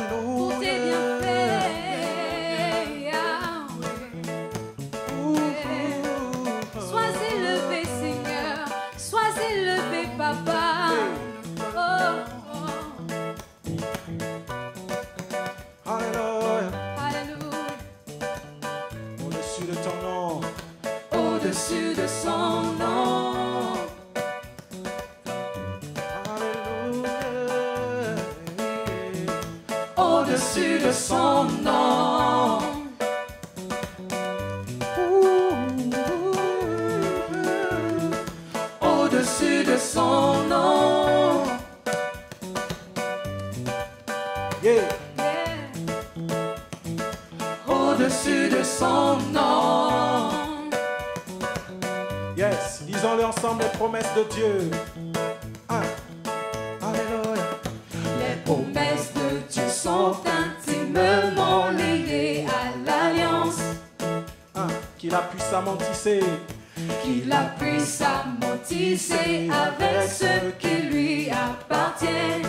pour tes bienfaits, Yahweh. Sois élevé, Seigneur, sois élevé, Papa. Oh, oh. Alléluia. Alléluia. Au-dessus de ton nom. Au-dessus de son nom. Au-dessus de son nom. Au-dessus de son nom. Yeah. Au-dessus de son nom. Yes. Disons-le ensemble, les promesses de Dieu. Ah. Alléluia. Les promesses de Dieu sont intimement liées à l'alliance. Ah. Qu'il a puissamment tissé. Qu'il a puissamment tissé avec ceux qui lui appartiennent.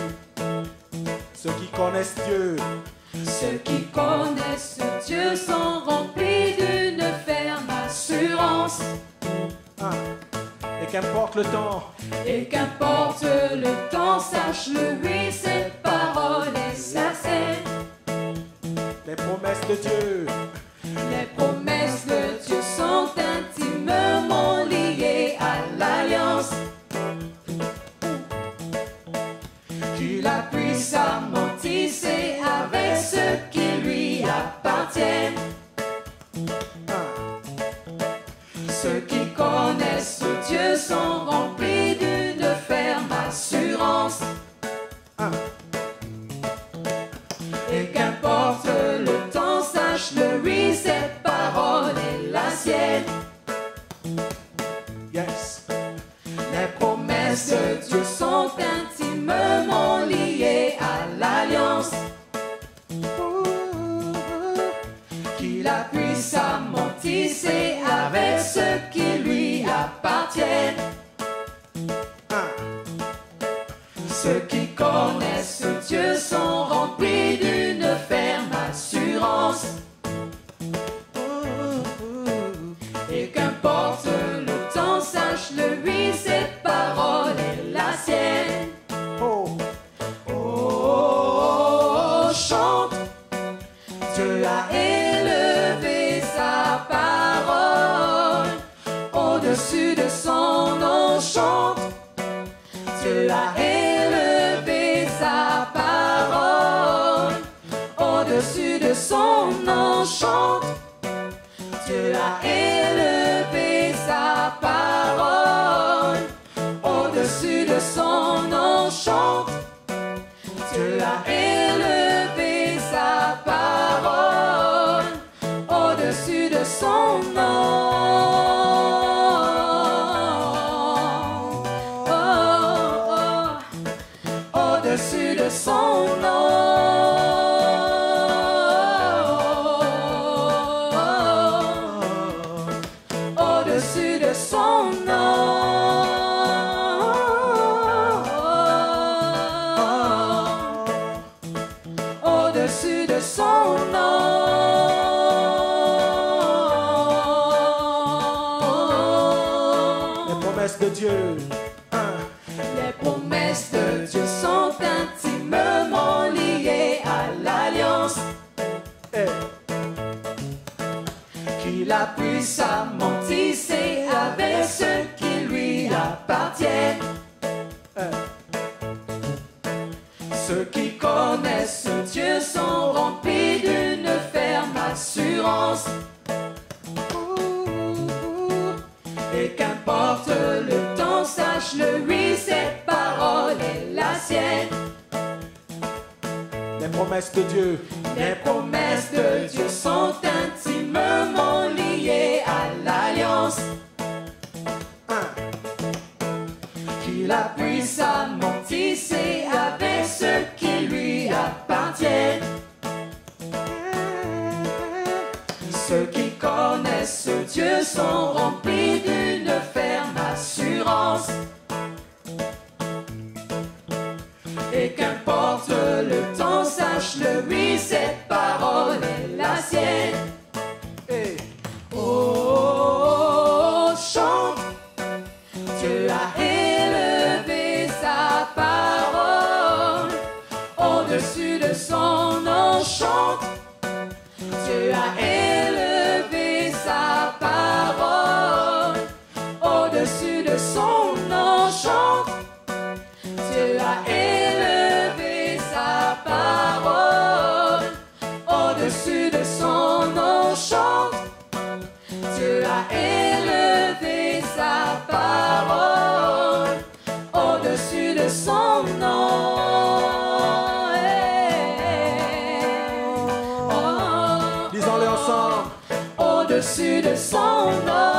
Ceux qui connaissent Dieu. Ceux qui connaissent Dieu sont remplis d'une ferme assurance. Ah. Et qu'importe le temps. Et qu'importe le temps, sache-le, oui, cette parole est certaine. Les promesses de Dieu. Les promesses de Dieu sont intimement liées à l'alliance. Qu'il a puissamment tissé avec ceux qui lui appartiennent. Ceux qui connaissent Dieu sont remplis d'une ferme assurance. Et qu'importe le temps, sache-le, oui, cette parole est la sienne. Yes. Les promesses de Dieu sont intimement liées à l'alliance. Qu'il a puissamment tissé avec ceux qui lui appartiennent. Ceux qui connaissent Dieu sont remplis d'une ferme assurance. Et qu'importe le temps, sache-le, oui, cette parole est la sienne. Oh. Oh, oh, oh, chante, Dieu a élevé sa parole. Au-dessus de son nom, chante, Dieu a élevé sa parole. Au-dessus de son nom, chante, Dieu a élevé sa parole. Au-dessus de son nom, chante, Dieu a élevé sa parole. Au-dessus de son nom. Oh, oh, oh. Au-dessus de son nom. Au-dessus de son nom. Au-dessus de son nom. Les promesses de Dieu. Les promesses de Dieu sont intimement liées à l'alliance. Qu'il a puissamment tissé avec ceux qui lui appartiennent. Ceux qui connaissent Dieu sont remplis d'une ferme assurance. Et qu'importe le temps, sache-le, oui, cette parole est la sienne. Les promesses de Dieu. Les promesses de Dieu sont intimement liées à l'alliance. Qu'il a puissamment tissé avec ceux qui lui appartiennent. Ceux qui connaissent Dieu sont remplis d'une ferme assurance. Et qu'importe le temps, sache sache-le, oui, cette parole est la sienne. Hey. Oh, chante, Dieu a élevé sa parole au-dessus de son nom, chante, Dieu a élevé sa parole au-dessus de son nom, chante, Dieu a élevé sa parole au-dessus de son nom, chante, Dieu a élevé sa parole au-dessus de son nom. Disons-le ensemble. Au-dessus de son nom.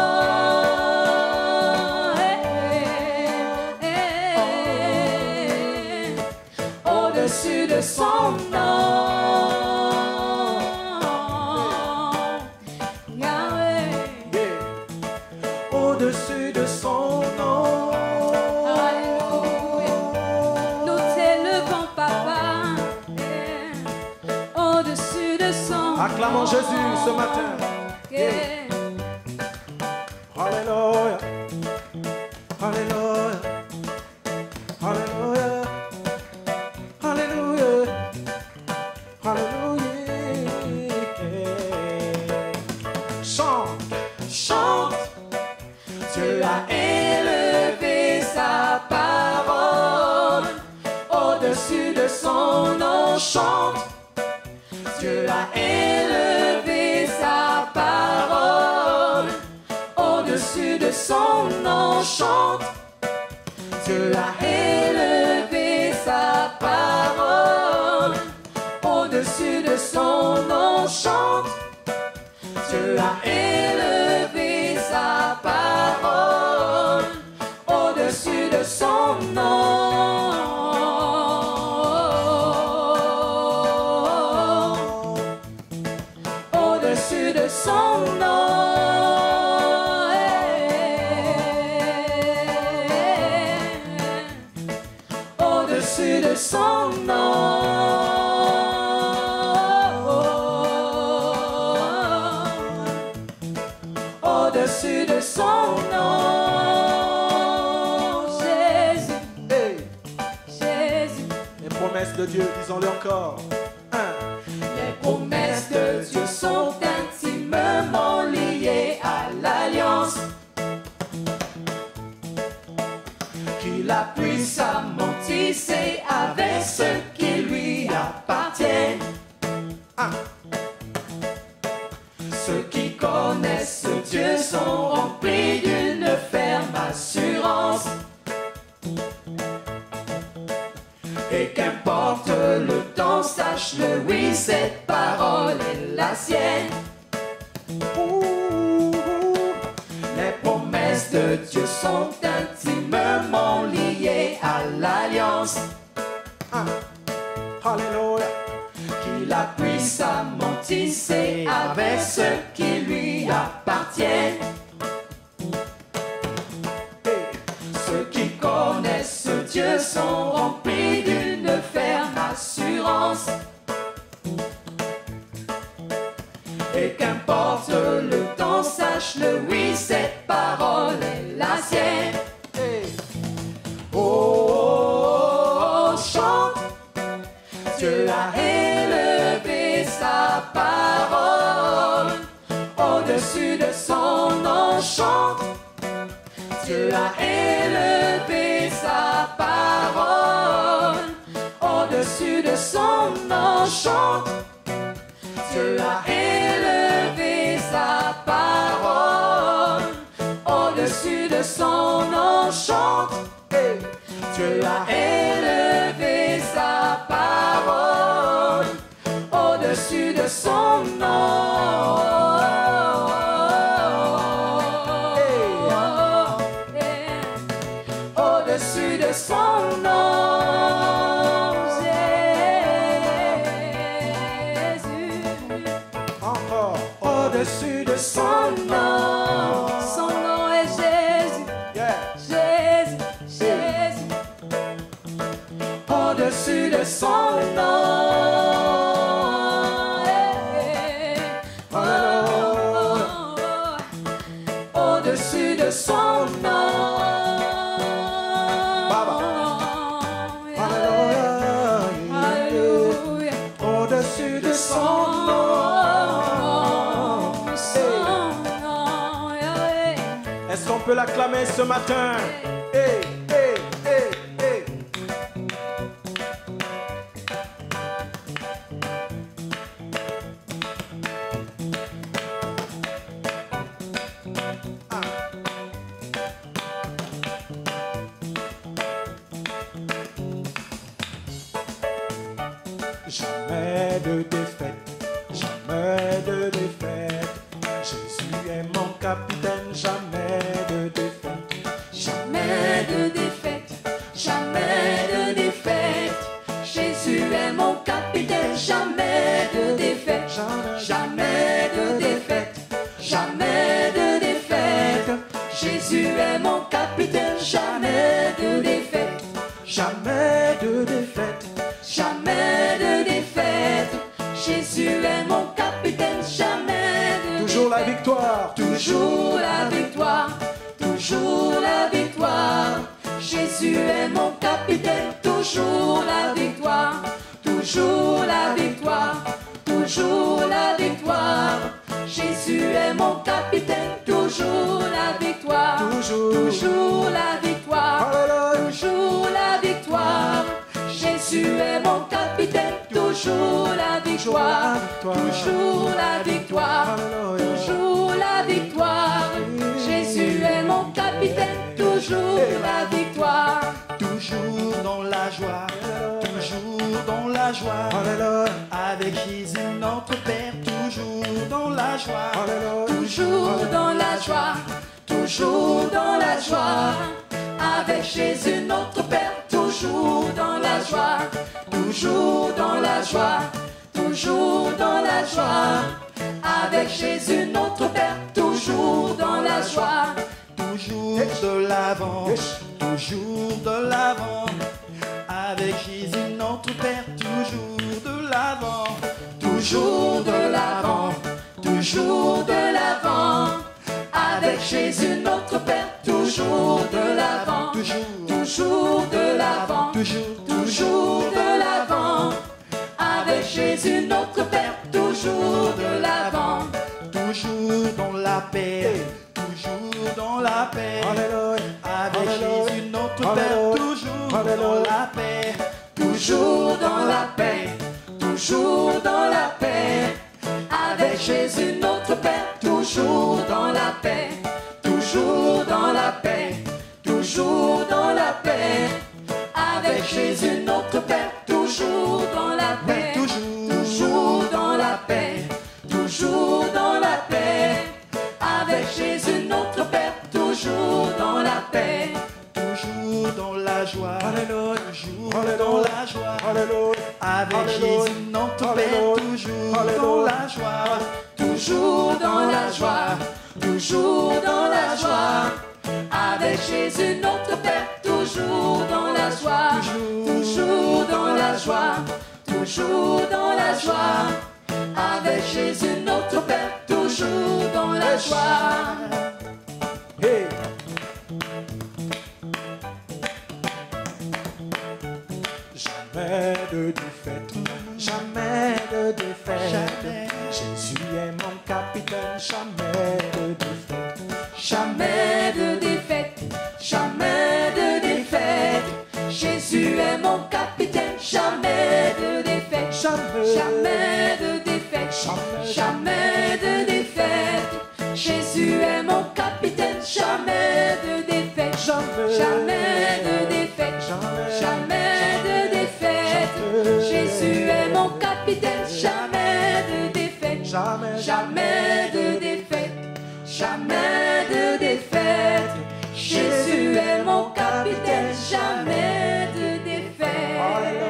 Au-dessus de son nom. Au-dessus de son nom. Alléluia. Nous t'élevons, Papa, au-dessus de son nom. Acclamons Jésus ce matin. Alléluia. Alléluia. Alléluia. Alléluia. Alléluia. Chante. Chante, Dieu a élevé sa parole au-dessus de son nom. Chante, Dieu a élevé sa parole au-dessus de son nom. Chante, Dieu a élevé sa parole au-dessus de son nom. Chante, Dieu a élevé sa parole au-dessus de son nom. Au-dessus de son nom. Au-dessus de son nom. Au-dessus de son nom, Jésus, Hey. Jésus. Les promesses de Dieu, disons-le encore. Les promesses de Dieu sont intimement liées à l'alliance qu'il a puissamment tissée avec ceux qui lui appartiennent. Ceux qui connaissent Dieu sont remplis d'une ferme assurance. Et qu'importe le temps, sache-le, oui, cette parole est la sienne. Les promesses de Dieu sont intimement liées à l'alliance Alléluia. qu'il a puissamment tissée avec ceux qui lui appartiennent. Ceux qui connaissent Dieu sont remplis d'une ferme assurance. Et qu'importe le temps, sache-le, oui, cette parole est la sienne. Oh, chante, Dieu a élevé sa parole au-dessus de son nom. Chante, Dieu a élevé sa parole au-dessus de son nom. Chante, Dieu a élevé sa parole au-dessus de son nom. Chante, Dieu a élevé sa parole au-dessus de son nom. Au-dessus de son nom, Jésus. Encore. Au-dessus de Son nom, son nom est Jésus. Yeah. Jésus, Jésus. Au-dessus de son nom. peut l'acclamer ce matin. Hey, hey, hey, hey. Jamais de défaite, jamais de défaite. Jésus est mon capitaine, jamais de défaite. Jamais de défaite, jamais de défaite. Jésus est mon capitaine, jamais de défaite. Jamais de défaite, jamais de défaite. Jésus est mon capitaine, jamais de défaite. Jamais de défaite, Jamais de défaite. Jésus est mon capitaine, jamais de toujours la défaite. victoire. Toujours la victoire, toujours la victoire. Jésus est mon capitaine, toujours la victoire, toujours la victoire, toujours la victoire. Jésus est mon capitaine, toujours la victoire, toujours la victoire, toujours la victoire. Jésus est mon capitaine, toujours la victoire, toujours la victoire, toujours la victoire. Jésus est mon capitaine, toujours la victoire. Toujours dans la joie, toujours dans la joie. Alléluia, Avec Jésus notre Père, toujours dans la joie. alléluia. Toujours dans la joie, toujours dans la joie. Avec Jésus notre Père, toujours dans la joie, toujours dans la joie, toujours dans la joie. Avec Jésus notre Père, toujours dans la joie. Toujours de l'avant, toujours de l'avant. Avec Jésus notre Père, toujours de l'avant. Toujours de l'avant, toujours de l'avant. Avec Jésus notre Père, toujours de l'avant, toujours de l'avant, toujours de l'avant. Avec Jésus notre Père, toujours de l'avant. Toujours dans la paix, toujours dans la paix. Alléluia, Avec Alléluia. Jésus notre Père, Alléluia. toujours Alléluia. dans la paix. Toujours dans la paix, toujours dans la paix. Avec Jésus notre Père, toujours dans la paix, toujours dans la paix, toujours dans la paix. Avec Jésus notre Père, toujours dans la paix, toujours dans la paix, toujours dans la paix. Avec Jésus notre Père, toujours dans la paix. Toujours dans la joie, Alléluia. toujours Alléluia. dans la joie. alléluia. Avec Alléluia. Jésus notre Père, Alléluia. toujours Alléluia. dans la joie. Toujours dans la joie, toujours dans la joie. Avec Jésus notre Père, toujours dans la joie, toujours dans la joie, toujours dans la joie. Avec Jésus notre Père, toujours dans la joie. Hey. Jamais de défaite, jamais de défaite. Jamais. Jésus est mon capitaine, jamais de défaite. Jamais de défaite, jamais de défaite. Jésus est mon capitaine, jamais de défaite, jamais de défaite, jamais de défaite. Jésus est mon capitaine, jamais de défaite, jamais de défaite, jamais de défaite. Jésus est mon capitaine, jamais de défaite, jamais de défaite, jamais de défaite. Jésus est mon capitaine, jamais de défaite.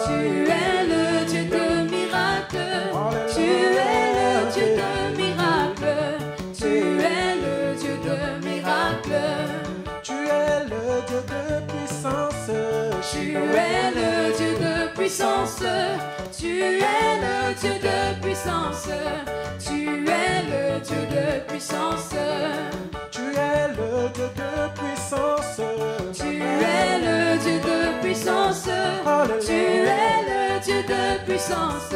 Tu es le Dieu de miracles. Tu es le Dieu de miracles. Tu es le Dieu de miracles. Tu es le Dieu de puissance. Tu es le Dieu de puissance. Tu es le Dieu de puissance. Tu es le Dieu de puissance. Tu es le Dieu de puissance. Tu es le Dieu de puissance. Tu es le Dieu de puissance.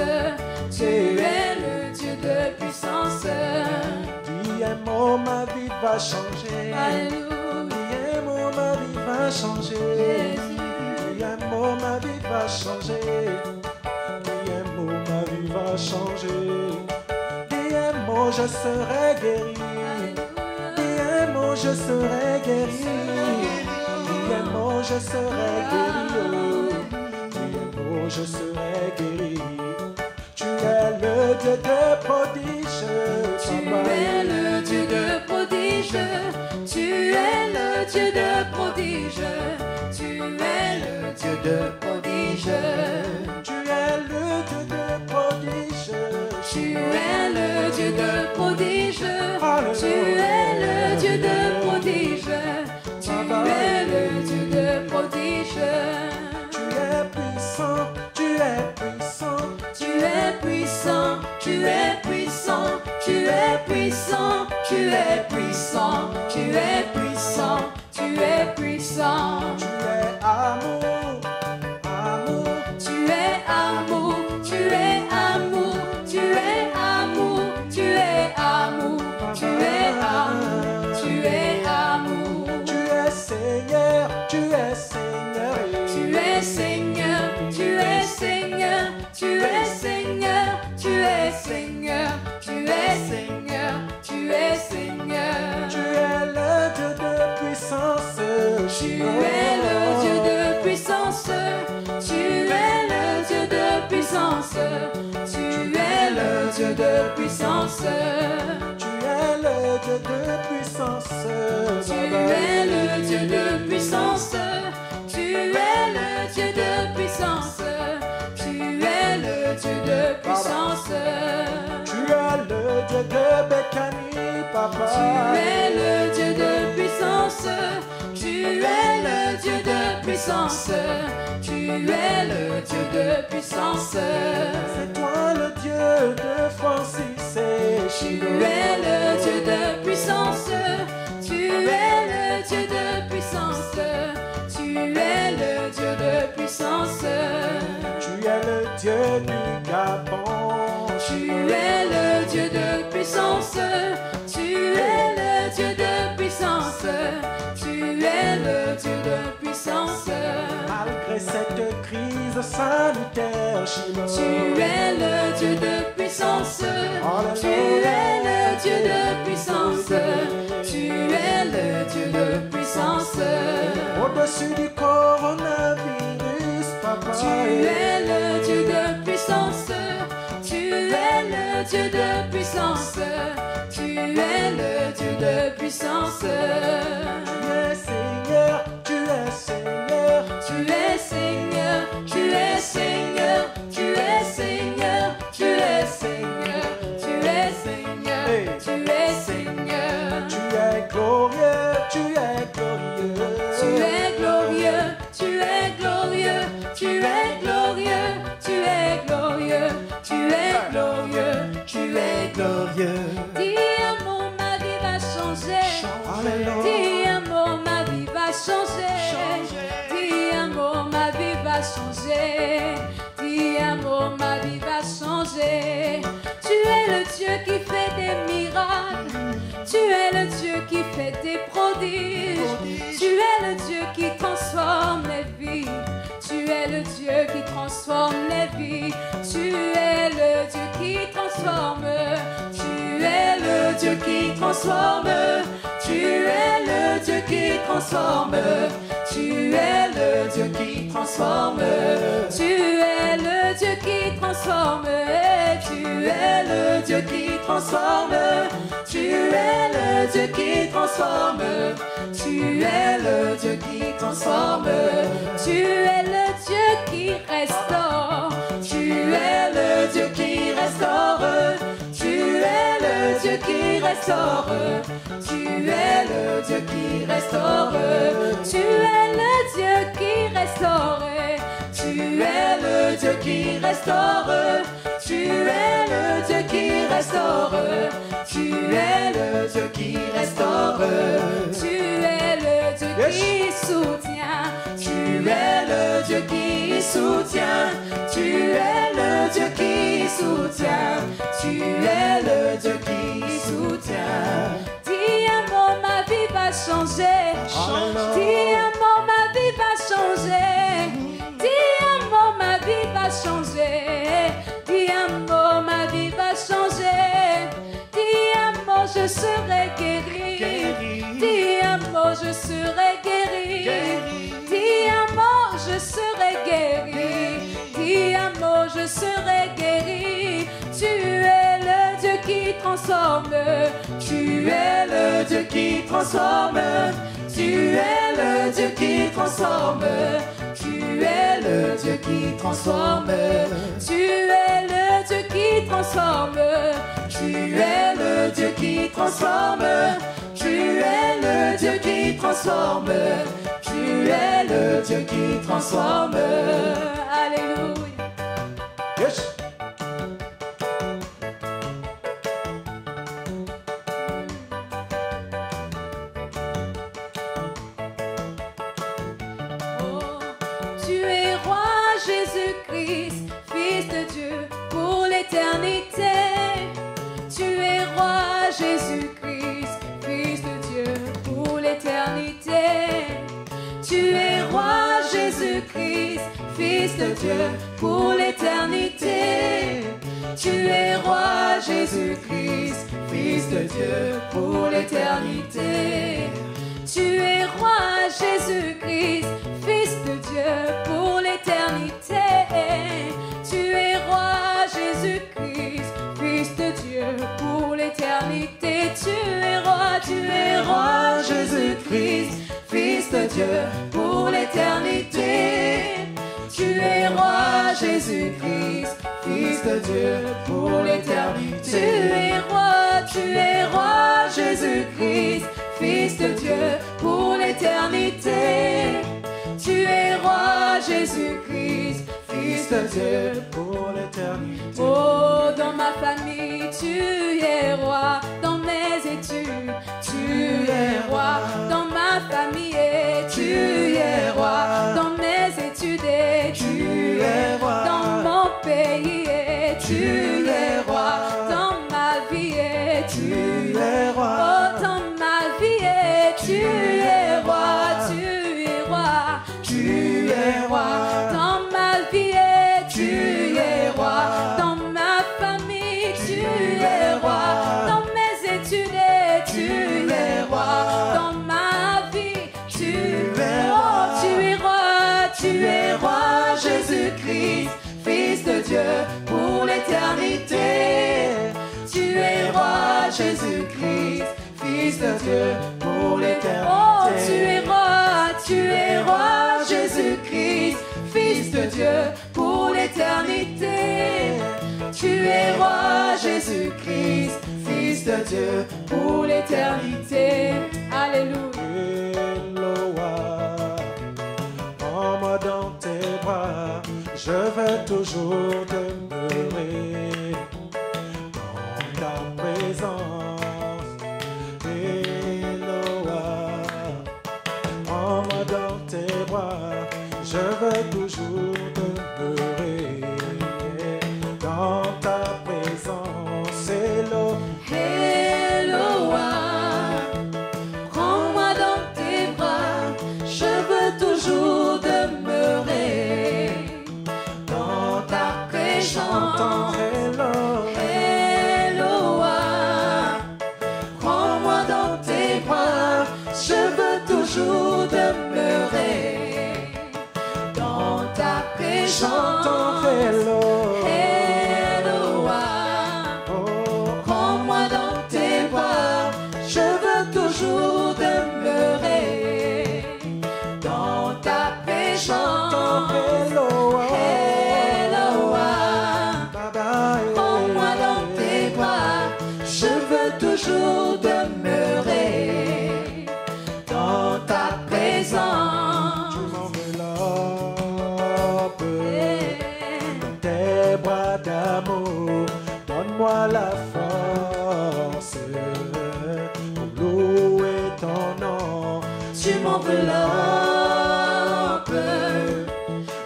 Tu es le Dieu de puissance. Dis un mot, ma vie va changer. Alléluia. Dis un mot, ma vie va changer. Dis un mot, ma vie va changer. Dis un mot, ma vie va changer. Dis un mot, je serai guéri. Dis un mot, je serai guéri. Dis un mot, je serai guéri. Dis un mot, je serai guéri. Tu es le Dieu de prodige. Tu es le Dieu de prodige. Tu es le Dieu de prodige. Tu es le Dieu de prodige. Tu es le Dieu de prodige. Tu es le Dieu de prodige. Tu es le Dieu de prodige. Tu es le Dieu de prodige. Tu es puissant, tu es puissant. Tu es puissant, tu es puissant, tu es puissant, tu es puissant, tu es puissant, tu es puissant. Tu es amour, amour. Tu es amour, tu es amour, tu es amour, tu es amour, tu es amour, tu es amour. Tu es Seigneur, tu es Seigneur. Tu es Seigneur, tu es Seigneur, tu es Seigneur, tu es Seigneur, tu es Seigneur, tu es Seigneur. Tu es le Dieu de puissance. Tu es le Dieu de puissance. Tu es le Dieu de puissance. Tu es le Dieu de puissance. Tu es le Dieu de puissance. Tu es le Dieu de puissance. Tu es le Dieu de puissance. Tu es le Dieu de puissance. Tu es le Dieu de Bécanie, papa. Tu es le Dieu de puissance. Tu es le Dieu de puissance. Tu es le Dieu de puissance. C'est toi le Dieu de Francis et Tu Chilo. es le Dieu de puissance. Tu es le Dieu de puissance. Tu es le Dieu de puissance. Tu es le Dieu du Gabon. Tu es le Dieu de puissance. Tu es le Dieu de puissance. Tu es le Dieu de puissance. Malgré cette crise sanitaire, Chilo. Tu es le Dieu de puissance. Tu es le Dieu de puissance. Tu es le Dieu de puissance. Au-dessus du coronavirus, papa. Tu es le Dieu de puissance. Tu es le Dieu de puissance. Tu es le Dieu de puissance. Tu es Seigneur, tu es Seigneur. Tu es Seigneur, tu es Seigneur, tu es Seigneur, tu es Seigneur, tu es Seigneur, tu es Seigneur. Tu es glorieux, tu es glorieux. Tu es glorieux, tu es glorieux, tu es glorieux, tu es glorieux, tu es glorieux, tu es glorieux. Dis un mot, ma vie va changer. Dis un mot, ma vie va changer. Dis un mot, ma vie va changer. Dis un mot, ma vie va changer. Tu es le Dieu qui fait des miracles. Tu es le Dieu qui fait des prodiges. Tu es le Dieu qui transforme les vies. Tu es le Dieu qui transforme les vies. Tu es le Dieu qui transforme. Tu es le Dieu qui transforme. Tu es le Dieu qui transforme. Tu es le Dieu qui transforme. Tu es le Dieu qui transforme. Tu es le Dieu qui transforme. Tu es le Dieu qui transforme. Tu es le Dieu qui transforme. Tu es le Dieu qui restaure. Tu es le Dieu qui restaure. Tu es le Dieu qui restaure. Tu es le Dieu qui restaure. Tu es le Dieu qui restaure. Tu es le Dieu qui restaure. Tu es le Dieu qui restaure. Tu es le Dieu qui restaure. Tu es le Dieu qui soutient. Tu es le Dieu qui soutient. Tu es le Dieu qui soutient. Tu es le Dieu qui soutient. Dis un mot, ma vie va changer. Dis un mot, ma vie va changer. Dis un mot, ma vie va changer. Dis un mot, ma vie va changer. Dis un mot, je serai guéri. Dis un mot, je serai guéri. Dis un mot, je serai guéri. Dis un mot, je serai guéri. Tu es le Dieu qui transforme. Tu es le Dieu qui transforme. Tu es le Dieu qui transforme. Tu es le Dieu qui transforme. Tu es le Dieu qui transforme. Tu es le Dieu qui transforme. Tu es le Dieu qui transforme. Tu es le Dieu qui transforme. Alléluia. Yes. Oh, tu es roi Jésus-Christ, Fils de Dieu pour l'éternité. Tu es roi Jésus-Christ, Fils de Dieu pour l'éternité. Tu es roi Jésus-Christ, Fils de Dieu pour l'éternité. Tu es roi Jésus-Christ, Fils de Dieu pour l'éternité. Tu es roi Jésus-Christ, Fils de Dieu pour l'éternité. Tu es roi Jésus-Christ, Fils de Dieu pour l'éternité. Tu es roi Jésus-Christ, Fils de Dieu pour l'éternité. Tu es roi Jésus-Christ, Fils de Dieu pour l'éternité. Tu es roi Jésus-Christ, Fils de Dieu pour l'éternité. Tu es roi Jésus-Christ, Fils de Dieu Pour l'éternité. Oh, dans ma famille, tu es roi. Dans mes études, tu es roi. Dans ma famille, tu es roi. Dans mes études, tu es roi. Dans mon pays, tu es roi. Dans ma vie, tu es roi. Oh, dans ma vie, tu es roi. Tu es roi. Tu es roi. Dans ma vie, tu es roi. Dans ma famille, tu es roi. Dans mes études, tu es roi. Dans ma vie, tu es roi. Tu es roi. Tu es roi Jésus-Christ, Fils de Dieu pour l'éternité. Tu es roi Jésus-Christ, Fils de Dieu pour l'éternité. Oh, tu es roi Jésus-Christ, Fils de Dieu pour l'éternité. Tu es roi Jésus-Christ, Fils de Dieu pour l'éternité. Alléluia. Eloa, prends-moi dans tes bras, je veux toujours demeurer dans ta présence. Eloa, prends-moi dans tes bras, je veux toujours demeurer dans ta présence. Eloa. Eloa, prends-moi dans tes bras, je veux toujours demeurer dans ta présence. Eloa, prends-moi dans tes bras, je veux toujours demeurer dans ta présence. Eloa, prends-moi dans tes bras, je veux toujours demeurer dans ta présence. je veux toujours demeurer dans ta présence. Tu m'enveloppes dans tes bras d'amour. Donne-moi la force pour louer ton nom. Tu m'enveloppes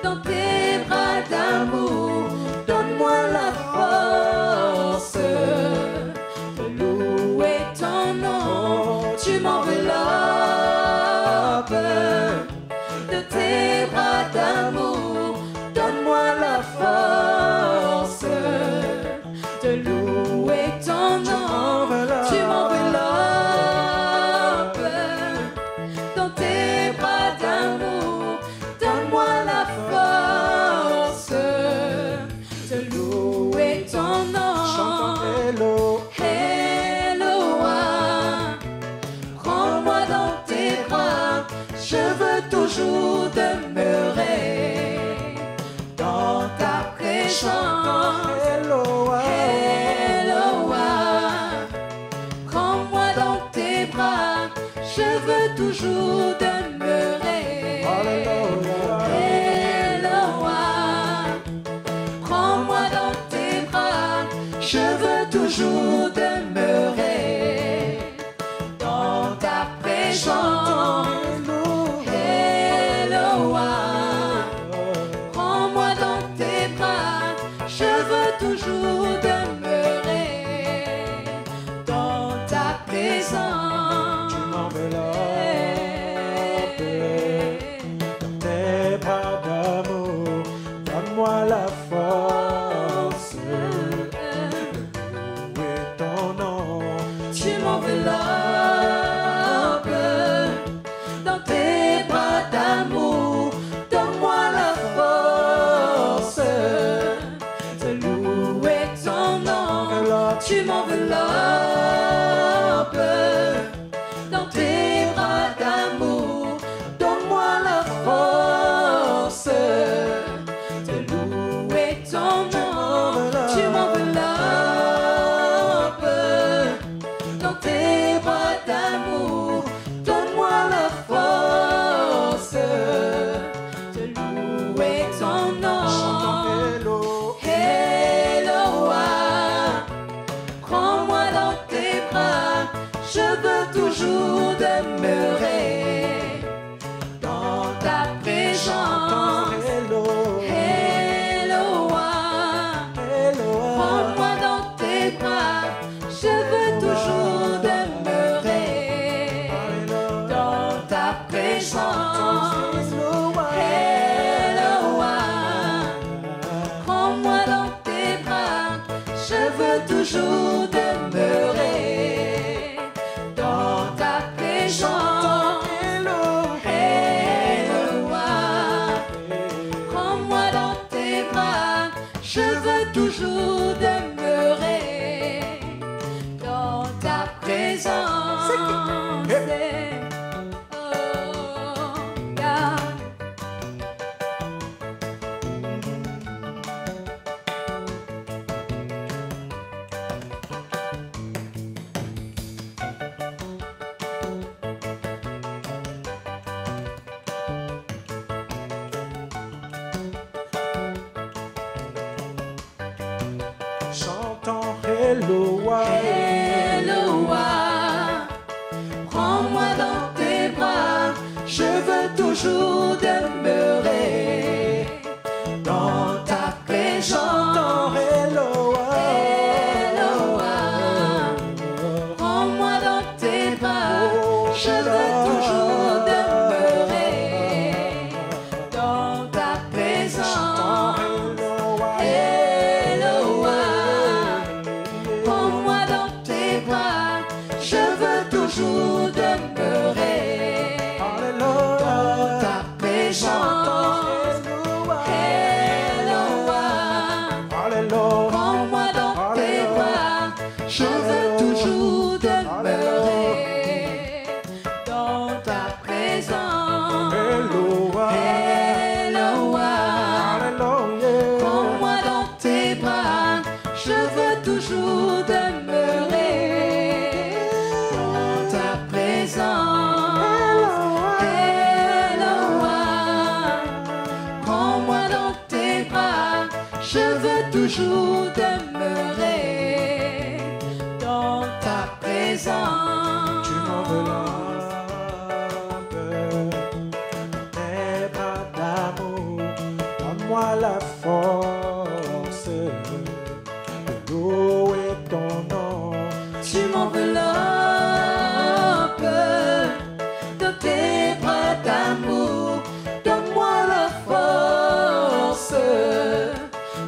dans tes bras d'amour. Donne-moi la force de louer ton nom. Tu m'enveloppes de tes bras d'amour. Donne-moi la force de louer ton nom. Tu m'enveloppes dans tes bras d'amour. Donne-moi la force de louer ton nom. Chantons hello. Eloa, prends-moi dans tes bras. Je veux toujours demeurer dans ta présence. Eloa. Eloa, prends-moi dans tes bras. Je veux toujours demeurer. Alléluia. Eloa, prends-moi dans tes bras. Je veux toujours demeurer dans ta présence. Eloa, prends-moi dans tes bras. Je veux toujours demeurer dans ta présence. Tu m'enveloppes dans tes bras d'amour. Donne-moi la force de louer ton nom. Tu m'enveloppes dans tes bras d'amour. Donne-moi la force de louer ton nom. Tu m'enveloppes dans tes bras d'amour. Donne-moi la force de louer ton nom. Tu m'enveloppes dans tes bras d'amour. Donne-moi la force de louer ton nom. Hello. Eloa, prends-moi dans tes bras. Je veux toujours demeurer dans ta présence. Hello. Eloa, prends-moi dans tes bras. Je veux toujours demeurer dans ta présence. Eloa, prends-moi dans tes bras. Je veux toujours demeurer dans ta présence. Eloa, prends-moi dans tes bras. Je veux toujours demeurer dans ta présence. Oh, yeah. Chantons Eloa. Eloa, prends-moi dans tes bras. Je veux toujours demeurer dans ta présence. Eloa. Eloa, prends-moi dans tes bras. Je veux toujours demeurer dans ta présence. Eloa, prends-moi dans tes bras. Je veux toujours demeurer dans ta présence. Eloa, prends-moi dans tes bras. Je veux toujours demeurer dans ta présence. Eloa. Eloa, prends-moi dans tes bras. Je veux toujours demeurer toujours demeurer dans ta présence. Tu m'enveloppes, tes bras d'amour, donne-moi la force de louer ton nom. Tu m'enveloppes dans tes bras d'amour, donne-moi la force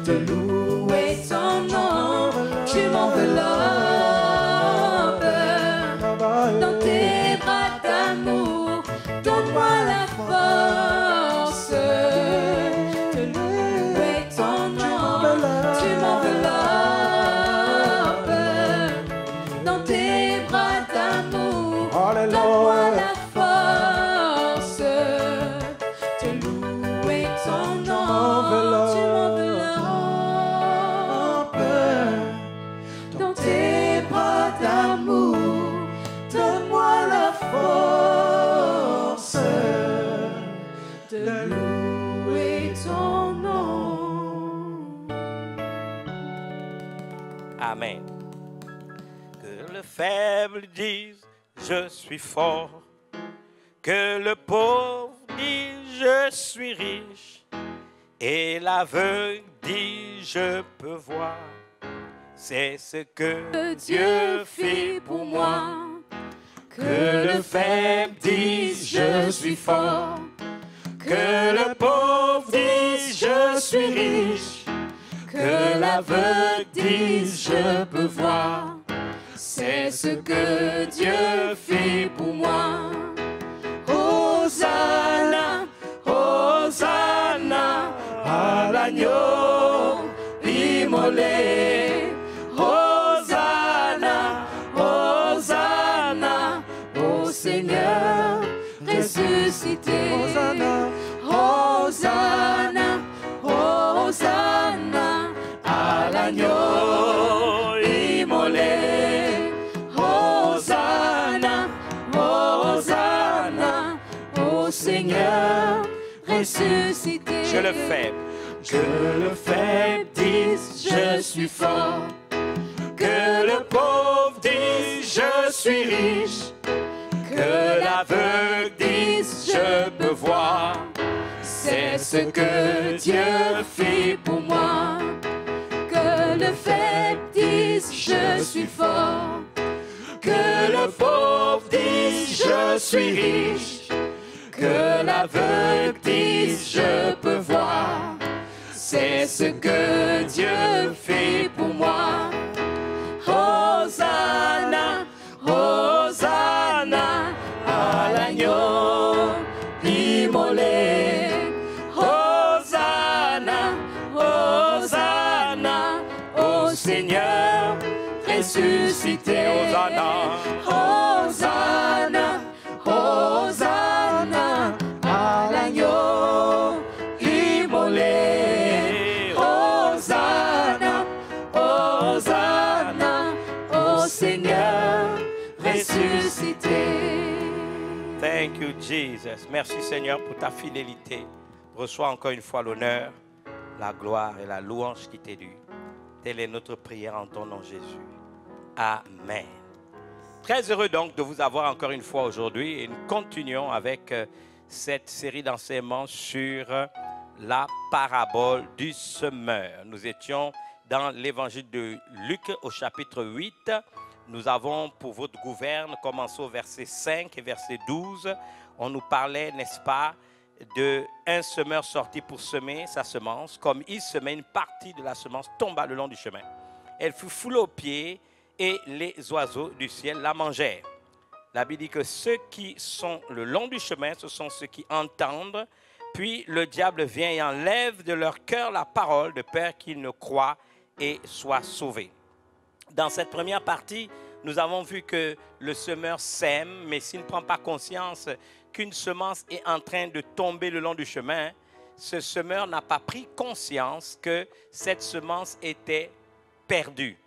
de louer ton nom. Tu m'enveloppes dans tes bras d'amour, donne-moi la force de louer ton nom. Tu m'enveloppes dans tes bras d'amour, donne-moi la force de louer ton nom. Tu m'enveloppes dans tes bras d'amour, donne-moi la force de louer ton nom. Amen. Que le faible dise, je suis fort. Que le pauvre dise, je suis riche. Et l'aveugle dit, je peux voir. C'est ce que Dieu fait pour moi. Que le faible dise, je suis fort. Que le pauvre dise, je suis riche. Que l'aveugle dise, je peux voir. C'est ce que Dieu fait pour moi. Hosanna, Hosanna, à l'agneau immolé. Hosanna, Hosanna, au Seigneur ressuscité. Hosanna, Hosanna, Hosanna, à l'agneau immolé. Hosanna, Hosanna, au Seigneur ressuscité. Je le fais. Que le faible dise, je suis fort. Que le pauvre dise, je suis riche. Que l'aveugle dise, je peux voir. C'est ce que Dieu fait pour moi. Que le faible dise, je suis fort. Que le pauvre dise, je suis riche. Que l'aveugle dise, je peux voir. C'est ce que Dieu fait pour moi. Hosanna, Hosanna, à l'agneau immolé. Hosanna, Hosanna, au Seigneur ressuscité. Hosanna, Hosanna, Hosanna, à l'agneau immolé. Hosanna, Hosanna, au Seigneur ressuscité. Thank you, Jesus. Merci, Seigneur, pour ta fidélité. Reçois encore une fois l'honneur, la gloire et la louange qui t'est due. Telle est notre prière en ton nom, Jésus. Amen. Très heureux donc de vous avoir encore une fois aujourd'hui et nous continuons avec cette série d'enseignements sur la parabole du semeur. Nous étions dans l'évangile de Luc au chapitre 8. Nous avons pour votre gouverne commencé au verset 5 et verset 12. On nous parlait, n'est-ce pas, d'un semeur sorti pour semer sa semence. Comme il semait, une partie de la semence tomba le long du chemin. Elle fut foulée aux pieds et les oiseaux du ciel la mangèrent. La Bible dit que ceux qui sont le long du chemin, ce sont ceux qui entendent, puis le diable vient et enlève de leur cœur la parole de peur qu'ils ne croient et soient sauvés. Dans cette première partie, nous avons vu que le semeur sème, mais s'il ne prend pas conscience qu'une semence est en train de tomber le long du chemin, ce semeur n'a pas pris conscience que cette semence était perdue,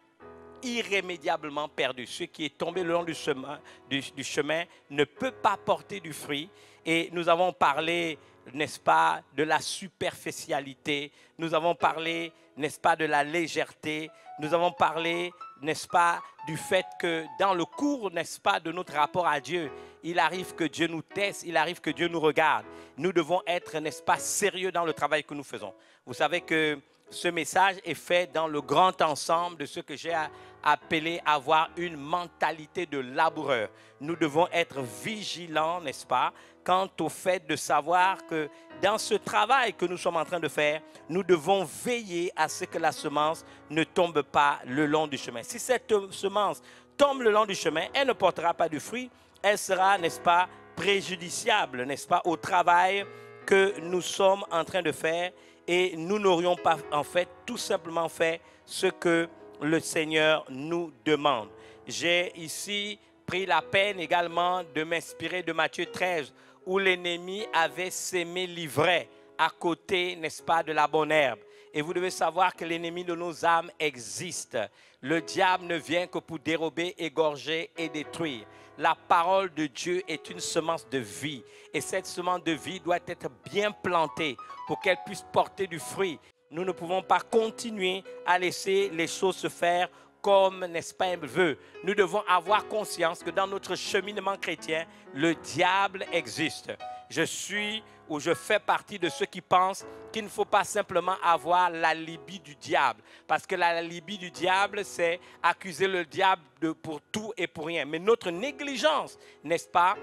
irrémédiablement perdue. Ce qui est tombé le long du chemin ne peut pas porter du fruit. Et nous avons parlé, n'est-ce pas, de la superficialité. Nous avons parlé n'est-ce pas, de la légèreté. Nous avons parlé, n'est-ce pas, du fait que dans le cours, n'est-ce pas, de notre rapport à Dieu, il arrive que Dieu nous teste, il arrive que Dieu nous regarde. Nous devons être, n'est-ce pas, sérieux dans le travail que nous faisons. Vous savez que ce message est fait dans le grand ensemble de ce que j'ai appelé avoir une mentalité de laboureur. Nous devons être vigilants, n'est-ce pas, quant au fait de savoir que dans ce travail que nous sommes en train de faire, nous devons veiller à ce que la semence ne tombe pas le long du chemin. Si cette semence tombe le long du chemin, elle ne portera pas de fruits, elle sera, n'est-ce pas, préjudiciable, n'est-ce pas, au travail que nous sommes en train de faire. Et nous n'aurions pas, en fait, tout simplement fait ce que le Seigneur nous demande. J'ai ici pris la peine également de m'inspirer de Matthieu 13, où l'ennemi avait sémé l'ivraie à côté, n'est-ce pas, de la bonne herbe. Et vous devez savoir que l'ennemi de nos âmes existe. Le diable ne vient que pour dérober, égorger et détruire. La parole de Dieu est une semence de vie. Et cette semence de vie doit être bien plantée pour qu'elle puisse porter du fruit. Nous ne pouvons pas continuer à laisser les choses se faire comme, n'est-ce pas, il veut. Nous devons avoir conscience que dans notre cheminement chrétien, le diable existe. Je suis ou je fais partie de ceux qui pensent qu'il ne faut pas simplement avoir l'alibi du diable. Parce que l'alibi du diable, c'est accuser le diable pour tout et pour rien. Mais notre négligence, n'est-ce pas,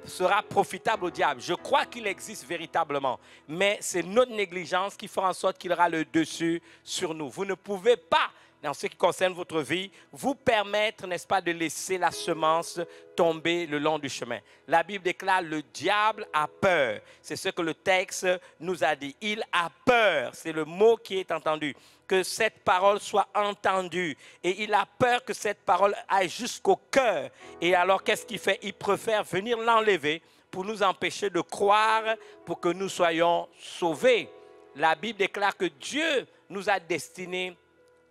sera profitable au diable. Je crois qu'il existe véritablement. Mais c'est notre négligence qui fera en sorte qu'il aura le dessus sur nous. Vous ne pouvez pas, dans ce qui concerne votre vie, vous permettre, n'est-ce pas, de laisser la semence tomber le long du chemin. La Bible déclare, le diable a peur. C'est ce que le texte nous a dit. Il a peur, c'est le mot qui est entendu, que cette parole soit entendue. Et il a peur que cette parole aille jusqu'au cœur. Et alors, qu'est-ce qu'il fait? Il préfère venir l'enlever pour nous empêcher de croire, pour que nous soyons sauvés. La Bible déclare que Dieu nous a destinés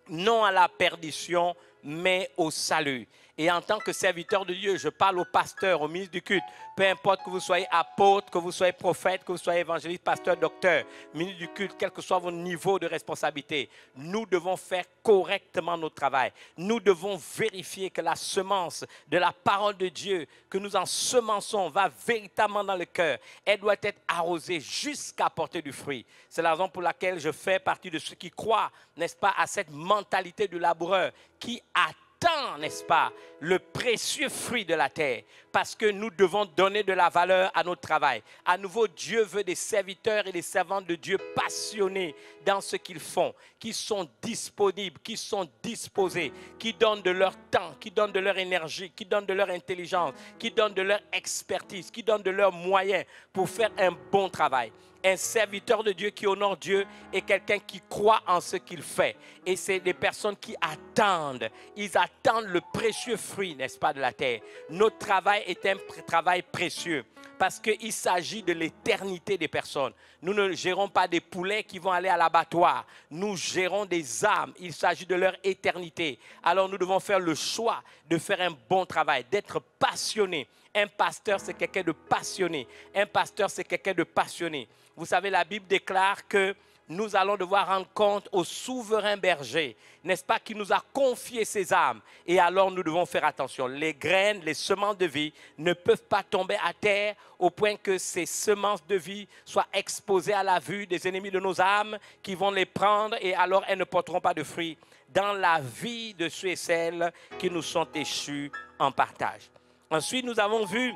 non à la perdition, mais au salut. Et en tant que serviteur de Dieu, je parle aux pasteurs, aux ministres du culte, peu importe que vous soyez apôtre, que vous soyez prophète, que vous soyez évangéliste, pasteur, docteur, ministre du culte, quel que soit votre niveau de responsabilité, nous devons faire correctement notre travail. Nous devons vérifier que la semence de la parole de Dieu que nous ensemençons va véritablement dans le cœur. Elle doit être arrosée jusqu'à porter du fruit. C'est la raison pour laquelle je fais partie de ceux qui croient, n'est-ce pas, à cette mentalité du laboureur qui attend, n'est-ce pas, le précieux fruit de la terre, parce que nous devons donner de la valeur à notre travail. À nouveau, Dieu veut des serviteurs et des servantes de Dieu passionnés dans ce qu'ils font, qui sont disponibles, qui sont disposés, qui donnent de leur temps, qui donnent de leur énergie, qui donnent de leur intelligence, qui donnent de leur expertise, qui donnent de leurs moyens pour faire un bon travail. Un serviteur de Dieu qui honore Dieu est quelqu'un qui croit en ce qu'il fait. Et c'est des personnes qui attendent. Ils attendent le précieux fruit, n'est-ce pas, de la terre. Notre travail est un travail précieux parce qu'il s'agit de l'éternité des personnes. Nous ne gérons pas des poulets qui vont aller à l'abattoir. Nous gérons des âmes. Il s'agit de leur éternité. Alors nous devons faire le choix de faire un bon travail, d'être passionné. Un pasteur, c'est quelqu'un de passionné. Un pasteur, c'est quelqu'un de passionné. Vous savez, la Bible déclare que nous allons devoir rendre compte au souverain berger, n'est-ce pas, qui nous a confié ses âmes. Et alors, nous devons faire attention. Les graines, les semences de vie ne peuvent pas tomber à terre au point que ces semences de vie soient exposées à la vue des ennemis de nos âmes qui vont les prendre et alors elles ne porteront pas de fruits dans la vie de ceux et celles qui nous sont échus en partage. Ensuite, nous avons vu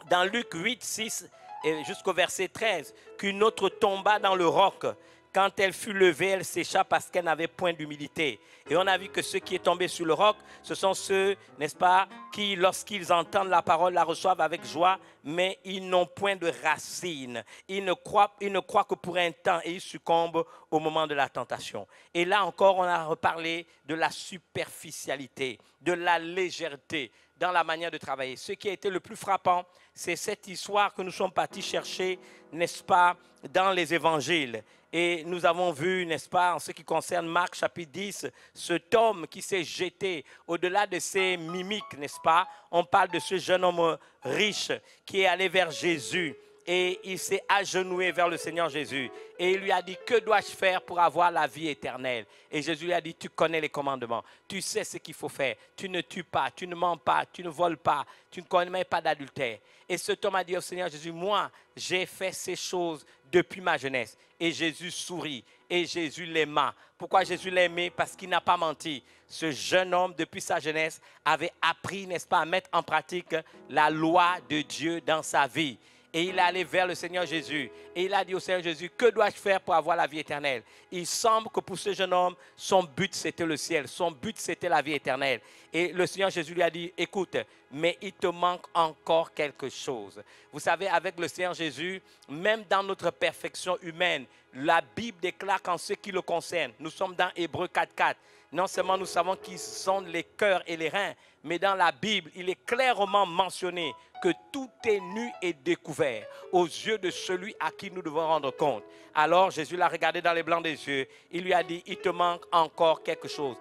dans Luc 8, 6 et jusqu'au verset 13 qu'une autre tomba dans le roc. Quand elle fut levée, elle sécha parce qu'elle n'avait point d'humilité. Et on a vu que ceux qui est tombé sur le roc, ce sont ceux, n'est-ce pas, qui, lorsqu'ils entendent la parole, la reçoivent avec joie, mais ils n'ont point de racines. Ils ne croient que pour un temps et ils succombent au moment de la tentation. Et là encore, on a reparlé de la superficialité, de la légèreté dans la manière de travailler. Ce qui a été le plus frappant, c'est cette histoire que nous sommes partis chercher, n'est-ce pas, dans les évangiles. Et nous avons vu, n'est-ce pas, en ce qui concerne Marc chapitre 10, cet homme qui s'est jeté au-delà de ses mimiques, n'est-ce pas. On parle de ce jeune homme riche qui est allé vers Jésus Et il s'est agenouillé vers le Seigneur Jésus. Et il lui a dit, que dois-je faire pour avoir la vie éternelle? Et Jésus lui a dit, tu connais les commandements. Tu sais ce qu'il faut faire. Tu ne tues pas, tu ne mens pas, tu ne voles pas, tu ne commets pas d'adultère. Et cet homme a dit au Seigneur Jésus, moi, j'ai fait ces choses depuis ma jeunesse. Et Jésus sourit. Et Jésus l'aima. Pourquoi Jésus l'aimait? Parce qu'il n'a pas menti. Ce jeune homme, depuis sa jeunesse, avait appris, n'est-ce pas, à mettre en pratique la loi de Dieu dans sa vie. Et il est allé vers le Seigneur Jésus. Et il a dit au Seigneur Jésus, que dois-je faire pour avoir la vie éternelle? Il semble que pour ce jeune homme, son but c'était le ciel. Son but c'était la vie éternelle. Et le Seigneur Jésus lui a dit, écoute, mais il te manque encore quelque chose. Vous savez, avec le Seigneur Jésus, même dans notre perfection humaine, la Bible déclare qu'en ce qui le concerne, nous sommes dans Hébreux 4.4. Non seulement nous savons qui sont les cœurs et les reins, mais dans la Bible, il est clairement mentionné que tout est nu et découvert aux yeux de celui à qui nous devons rendre compte. Alors Jésus l'a regardé dans les blancs des yeux. Il lui a dit, il te manque encore quelque chose.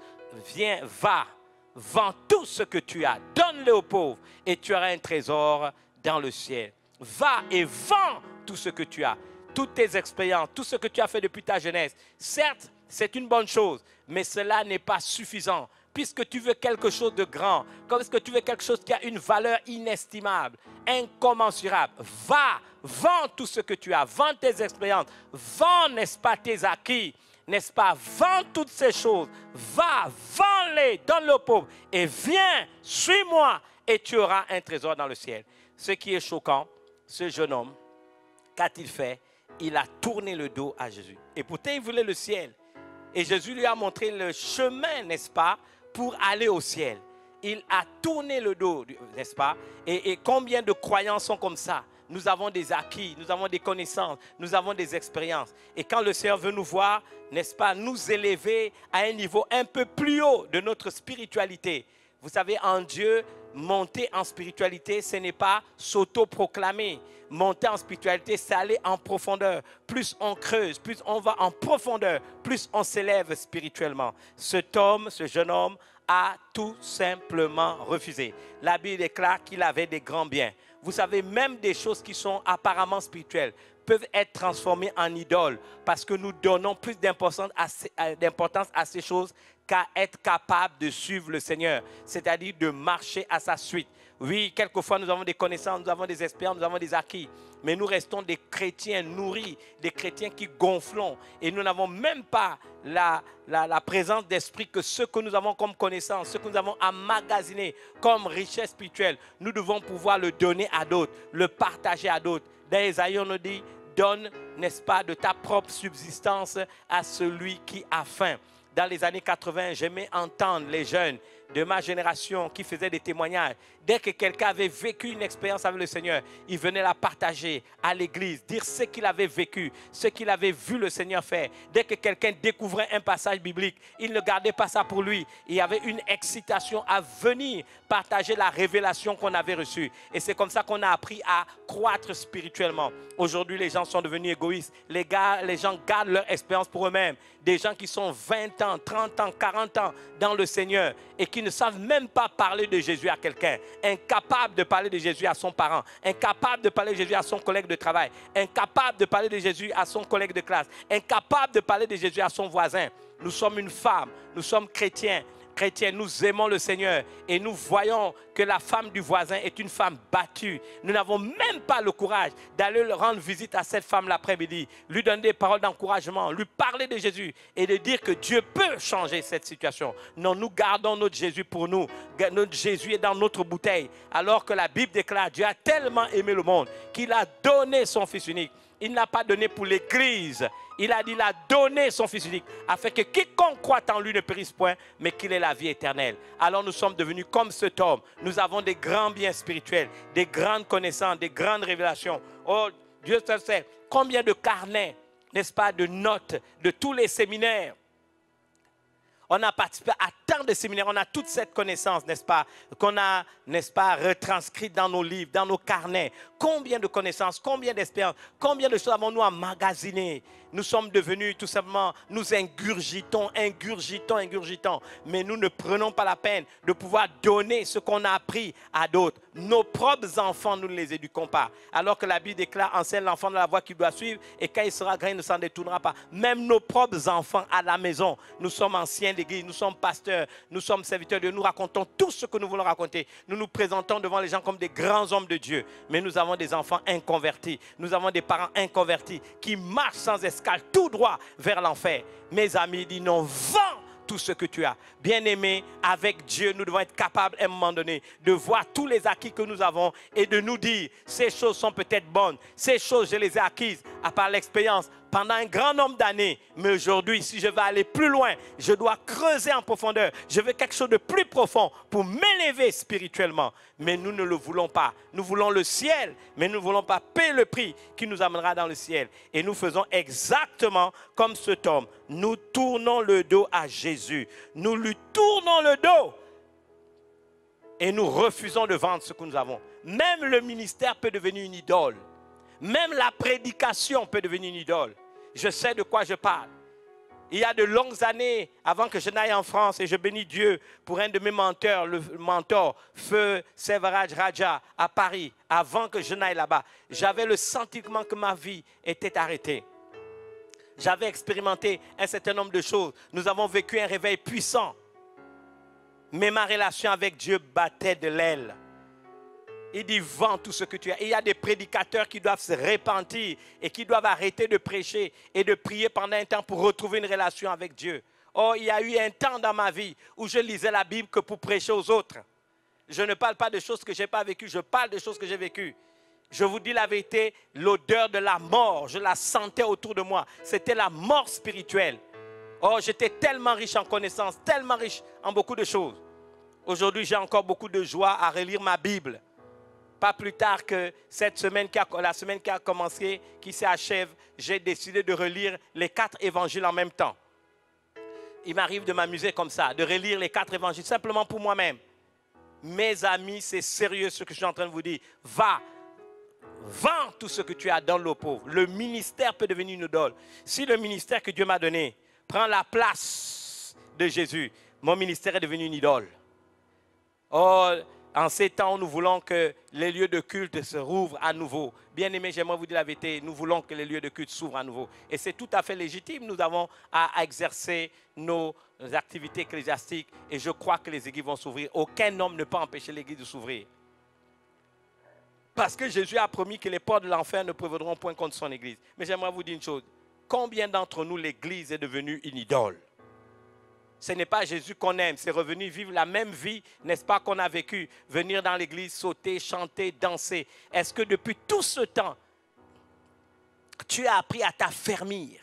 Viens, va, vends tout ce que tu as, donne-le aux pauvres et tu auras un trésor dans le ciel. Va et vends tout ce que tu as, toutes tes expériences, tout ce que tu as fait depuis ta jeunesse. Certes, c'est une bonne chose, mais cela n'est pas suffisant. Puisque tu veux quelque chose de grand, comme est-ce que tu veux quelque chose qui a une valeur inestimable, incommensurable, va, vends tout ce que tu as, vends tes expériences, vends, n'est-ce pas, tes acquis, n'est-ce pas, vends toutes ces choses, va, vends-les, donne-les aux pauvres, et viens, suis-moi, et tu auras un trésor dans le ciel. Ce qui est choquant, ce jeune homme, qu'a-t-il fait? Il a tourné le dos à Jésus. Et pourtant, il voulait le ciel. Et Jésus lui a montré le chemin, n'est-ce pas, pour aller au ciel. Il a tourné le dos, n'est-ce pas? Et combien de croyants sont comme ça? Nous avons des acquis, nous avons des connaissances, nous avons des expériences. Et quand le Seigneur veut nous voir, n'est-ce pas, nous élever à un niveau un peu plus haut de notre spiritualité. Vous savez, en Dieu, monter en spiritualité, ce n'est pas s'auto-proclamer. Monter en spiritualité, c'est aller en profondeur. Plus on creuse, plus on va en profondeur, plus on s'élève spirituellement. Cet homme, ce jeune homme, a tout simplement refusé. La Bible déclare qu'il avait des grands biens. Vous savez, même des choses qui sont apparemment spirituelles peuvent être transformées en idoles parce que nous donnons plus d'importance à ces choses qu'à être capable de suivre le Seigneur, c'est-à-dire de marcher à sa suite. Oui, quelquefois nous avons des connaissances, nous avons des expériences, nous avons des acquis, mais nous restons des chrétiens nourris, des chrétiens qui gonflons et nous n'avons même pas la présence d'esprit que ce que nous avons comme connaissance, ce que nous avons emmagasiné comme richesse spirituelle, nous devons pouvoir le donner à d'autres, le partager à d'autres. Dans Ésaïe, on nous dit, donne, n'est-ce pas, de ta propre subsistance à celui qui a faim. Dans les années 80, j'aimais entendre les jeunes de ma génération qui faisaient des témoignages. Dès que quelqu'un avait vécu une expérience avec le Seigneur, il venait la partager à l'église, dire ce qu'il avait vécu, ce qu'il avait vu le Seigneur faire. Dès que quelqu'un découvrait un passage biblique, il ne gardait pas ça pour lui. Il y avait une excitation à venir partager la révélation qu'on avait reçue. Et c'est comme ça qu'on a appris à croître spirituellement. Aujourd'hui, les gens sont devenus égoïstes. Les gens gardent leur expérience pour eux-mêmes. Des gens qui sont 20 ans, 30 ans, 40 ans dans le Seigneur et qui ne savent même pas parler de Jésus à quelqu'un. Incapable de parler de Jésus à son parent, incapable de parler de Jésus à son collègue de travail, incapable de parler de Jésus à son collègue de classe, incapable de parler de Jésus à son voisin. Nous sommes une femme, nous sommes chrétiens, nous aimons le Seigneur et nous voyons que la femme du voisin est une femme battue. Nous n'avons même pas le courage d'aller rendre visite à cette femme l'après-midi, lui donner des paroles d'encouragement, lui parler de Jésus et de dire que Dieu peut changer cette situation. Non, nous gardons notre Jésus pour nous. Notre Jésus est dans notre bouteille. Alors que la Bible déclare, Dieu a tellement aimé le monde qu'il a donné son Fils unique. Il n'a pas donné pour l'Église. Il a dit, il a donné son Fils unique, afin que quiconque croit en lui ne périsse point, mais qu'il ait la vie éternelle. Alors nous sommes devenus comme cet homme. Nous avons des grands biens spirituels, des grandes connaissances, des grandes révélations. Oh, Dieu seul sait combien de carnets, n'est-ce pas, de notes, de tous les séminaires. On a participé à ans de séminaire, on a toute cette connaissance, n'est-ce pas, qu'on a, n'est-ce pas, retranscrite dans nos livres, dans nos carnets. Combien de connaissances, combien d'espérances, combien de choses avons-nous emmagasinées? Nous sommes devenus tout simplement, nous ingurgitons, mais nous ne prenons pas la peine de pouvoir donner ce qu'on a appris à d'autres. Nos propres enfants, nous ne les éduquons pas. Alors que la Bible déclare, enseigne l'enfant dans la voie qu'il doit suivre, et quand il sera grand, il ne s'en détournera pas. Même nos propres enfants à la maison, nous sommes anciens d'église, nous sommes pasteurs, nous sommes serviteurs de Dieu, nous racontons tout ce que nous voulons raconter. Nous nous présentons devant les gens comme des grands hommes de Dieu, mais nous avons des enfants inconvertis, nous avons des parents inconvertis qui marchent sans escale tout droit vers l'enfer. Mes amis, il dit non, vends tout ce que tu as. Bien-aimé, avec Dieu, nous devons être capables à un moment donné de voir tous les acquis que nous avons et de nous dire, ces choses sont peut-être bonnes, ces choses je les ai acquises à part l'expérience pendant un grand nombre d'années, mais aujourd'hui, si je veux aller plus loin, je dois creuser en profondeur, je veux quelque chose de plus profond pour m'élever spirituellement, mais nous ne le voulons pas. Nous voulons le ciel, mais nous ne voulons pas payer le prix qui nous amènera dans le ciel. Et nous faisons exactement comme cet homme. Nous tournons le dos à Jésus. Nous lui tournons le dos. Et nous refusons de vendre ce que nous avons. Même le ministère peut devenir une idole. Même la prédication peut devenir une idole. Je sais de quoi je parle. Il y a de longues années, avant que je n'aille en France, et je bénis Dieu pour un de mes mentors, le mentor, Feu Sevaraj Raja, à Paris, avant que je n'aille là-bas, j'avais le sentiment que ma vie était arrêtée. J'avais expérimenté un certain nombre de choses. Nous avons vécu un réveil puissant. Mais ma relation avec Dieu battait de l'aile. Il dit, vends tout ce que tu as. Et il y a des prédicateurs qui doivent se repentir et qui doivent arrêter de prêcher et de prier pendant un temps pour retrouver une relation avec Dieu. Oh, il y a eu un temps dans ma vie où je lisais la Bible que pour prêcher aux autres. Je ne parle pas de choses que je n'ai pas vécues, je parle de choses que j'ai vécues. Je vous dis la vérité, l'odeur de la mort, je la sentais autour de moi. C'était la mort spirituelle. Oh, j'étais tellement riche en connaissances, tellement riche en beaucoup de choses. Aujourd'hui, j'ai encore beaucoup de joie à relire ma Bible. Pas plus tard que cette semaine, la semaine qui a commencé, qui s'achève, j'ai décidé de relire les 4 évangiles en même temps. Il m'arrive de m'amuser comme ça, de relire les 4 évangiles simplement pour moi-même. Mes amis, c'est sérieux ce que je suis en train de vous dire. Va, vends tout ce que tu as, donne aux pauvres. Le ministère peut devenir une idole. Si le ministère que Dieu m'a donné prend la place de Jésus, mon ministère est devenu une idole. Oh, en ces temps, nous voulons que les lieux de culte se rouvrent à nouveau. Bien-aimés, j'aimerais vous dire la vérité, nous voulons que les lieux de culte s'ouvrent à nouveau. Et c'est tout à fait légitime, nous avons à exercer nos activités ecclésiastiques et je crois que les églises vont s'ouvrir. Aucun homme ne peut empêcher l'église de s'ouvrir. Parce que Jésus a promis que les portes de l'enfer ne prévaudront point contre son église. Mais j'aimerais vous dire une chose, combien d'entre nous l'église est devenue une idole? Ce n'est pas Jésus qu'on aime, c'est revenir vivre la même vie, n'est-ce pas, qu'on a vécu. Venir dans l'église, sauter, chanter, danser. Est-ce que depuis tout ce temps, tu as appris à t'affermir?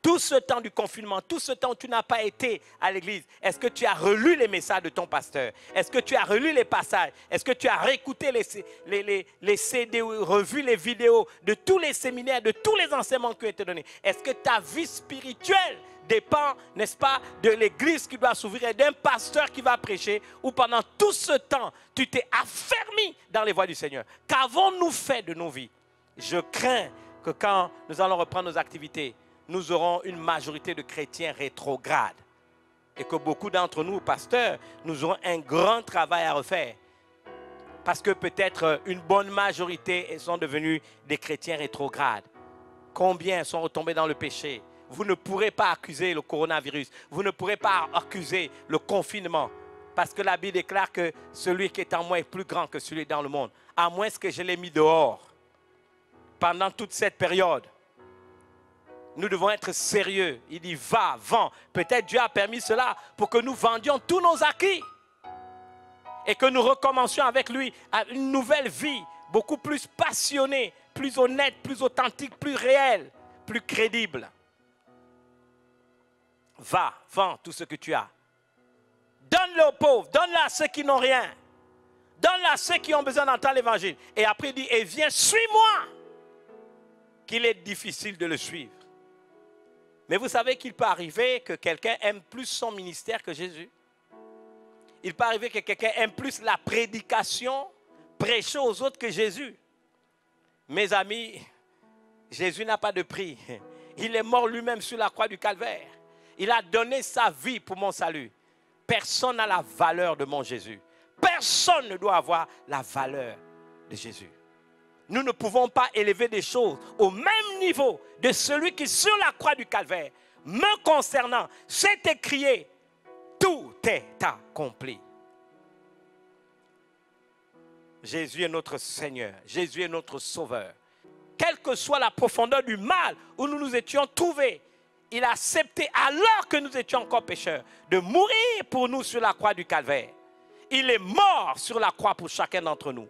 Tout ce temps du confinement, tout ce temps où tu n'as pas été à l'église, est-ce que tu as relu les messages de ton pasteur? Est-ce que tu as relu les passages? Est-ce que tu as réécouté les CD, revu les vidéos de tous les séminaires, de tous les enseignements qui ont été donnés? Est-ce que ta vie spirituelle dépend, n'est-ce pas, de l'église qui doit s'ouvrir et d'un pasteur qui va prêcher, ou pendant tout ce temps, tu t'es affermi dans les voies du Seigneur? Qu'avons-nous fait de nos vies? Je crains que quand nous allons reprendre nos activités, nous aurons une majorité de chrétiens rétrogrades. Et que beaucoup d'entre nous, pasteurs, nous aurons un grand travail à refaire. Parce que peut-être une bonne majorité sont devenus des chrétiens rétrogrades. Combien sont retombés dans le péché? Vous ne pourrez pas accuser le coronavirus. Vous ne pourrez pas accuser le confinement. Parce que la Bible déclare que celui qui est en moi est plus grand que celui dans le monde. À moins que je l'ai mis dehors. Pendant toute cette période. Nous devons être sérieux. Il dit, va, vends. Peut-être Dieu a permis cela pour que nous vendions tous nos acquis. Et que nous recommencions avec lui à une nouvelle vie. Beaucoup plus passionnée, plus honnête, plus authentique, plus réelle, plus crédible. Va, vends tout ce que tu as. Donne-le aux pauvres, donne-le à ceux qui n'ont rien. Donne-le à ceux qui ont besoin d'entendre l'évangile. Et après il dit, et viens, suis-moi. Qu'il est difficile de le suivre. Mais vous savez qu'il peut arriver que quelqu'un aime plus son ministère que Jésus. Il peut arriver que quelqu'un aime plus la prédication, prêcher aux autres que Jésus. Mes amis, Jésus n'a pas de prix. Il est mort lui-même sur la croix du Calvaire. Il a donné sa vie pour mon salut. Personne n'a la valeur de mon Jésus. Personne ne doit avoir la valeur de Jésus. Nous ne pouvons pas élever des choses au même niveau de celui qui, sur la croix du Calvaire, me concernant, s'est écrié, tout est accompli. Jésus est notre Seigneur. Jésus est notre Sauveur. Quelle que soit la profondeur du mal où nous nous étions trouvés, il a accepté, alors que nous étions encore pécheurs, de mourir pour nous sur la croix du Calvaire. Il est mort sur la croix pour chacun d'entre nous.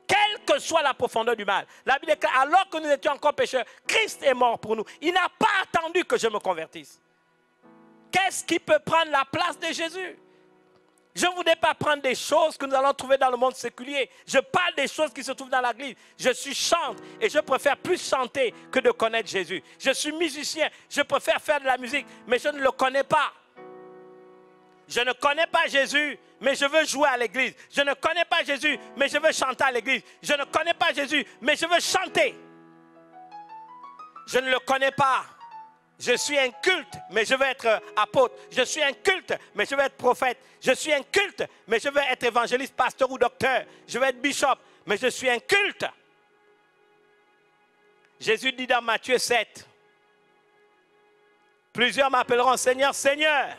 Quelle que soit la profondeur du mal. La Bible dit alors que nous étions encore pécheurs, Christ est mort pour nous. Il n'a pas attendu que je me convertisse. Qu'est-ce qui peut prendre la place de Jésus? Je ne voudrais pas prendre des choses que nous allons trouver dans le monde séculier. Je parle des choses qui se trouvent dans l'église. Je suis chante et je préfère plus chanter que de connaître Jésus. Je suis musicien, je préfère faire de la musique, mais je ne le connais pas. Je ne connais pas Jésus, mais je veux jouer à l'église. Je ne connais pas Jésus, mais je veux chanter à l'église. Je ne connais pas Jésus, mais je veux chanter. Je ne le connais pas. Je suis un culte, mais je veux être apôtre. Je suis un culte, mais je veux être prophète. Je suis un culte, mais je veux être évangéliste, pasteur ou docteur. Je veux être bishop, mais je suis un culte. Jésus dit dans Matthieu 7, plusieurs m'appelleront Seigneur, Seigneur.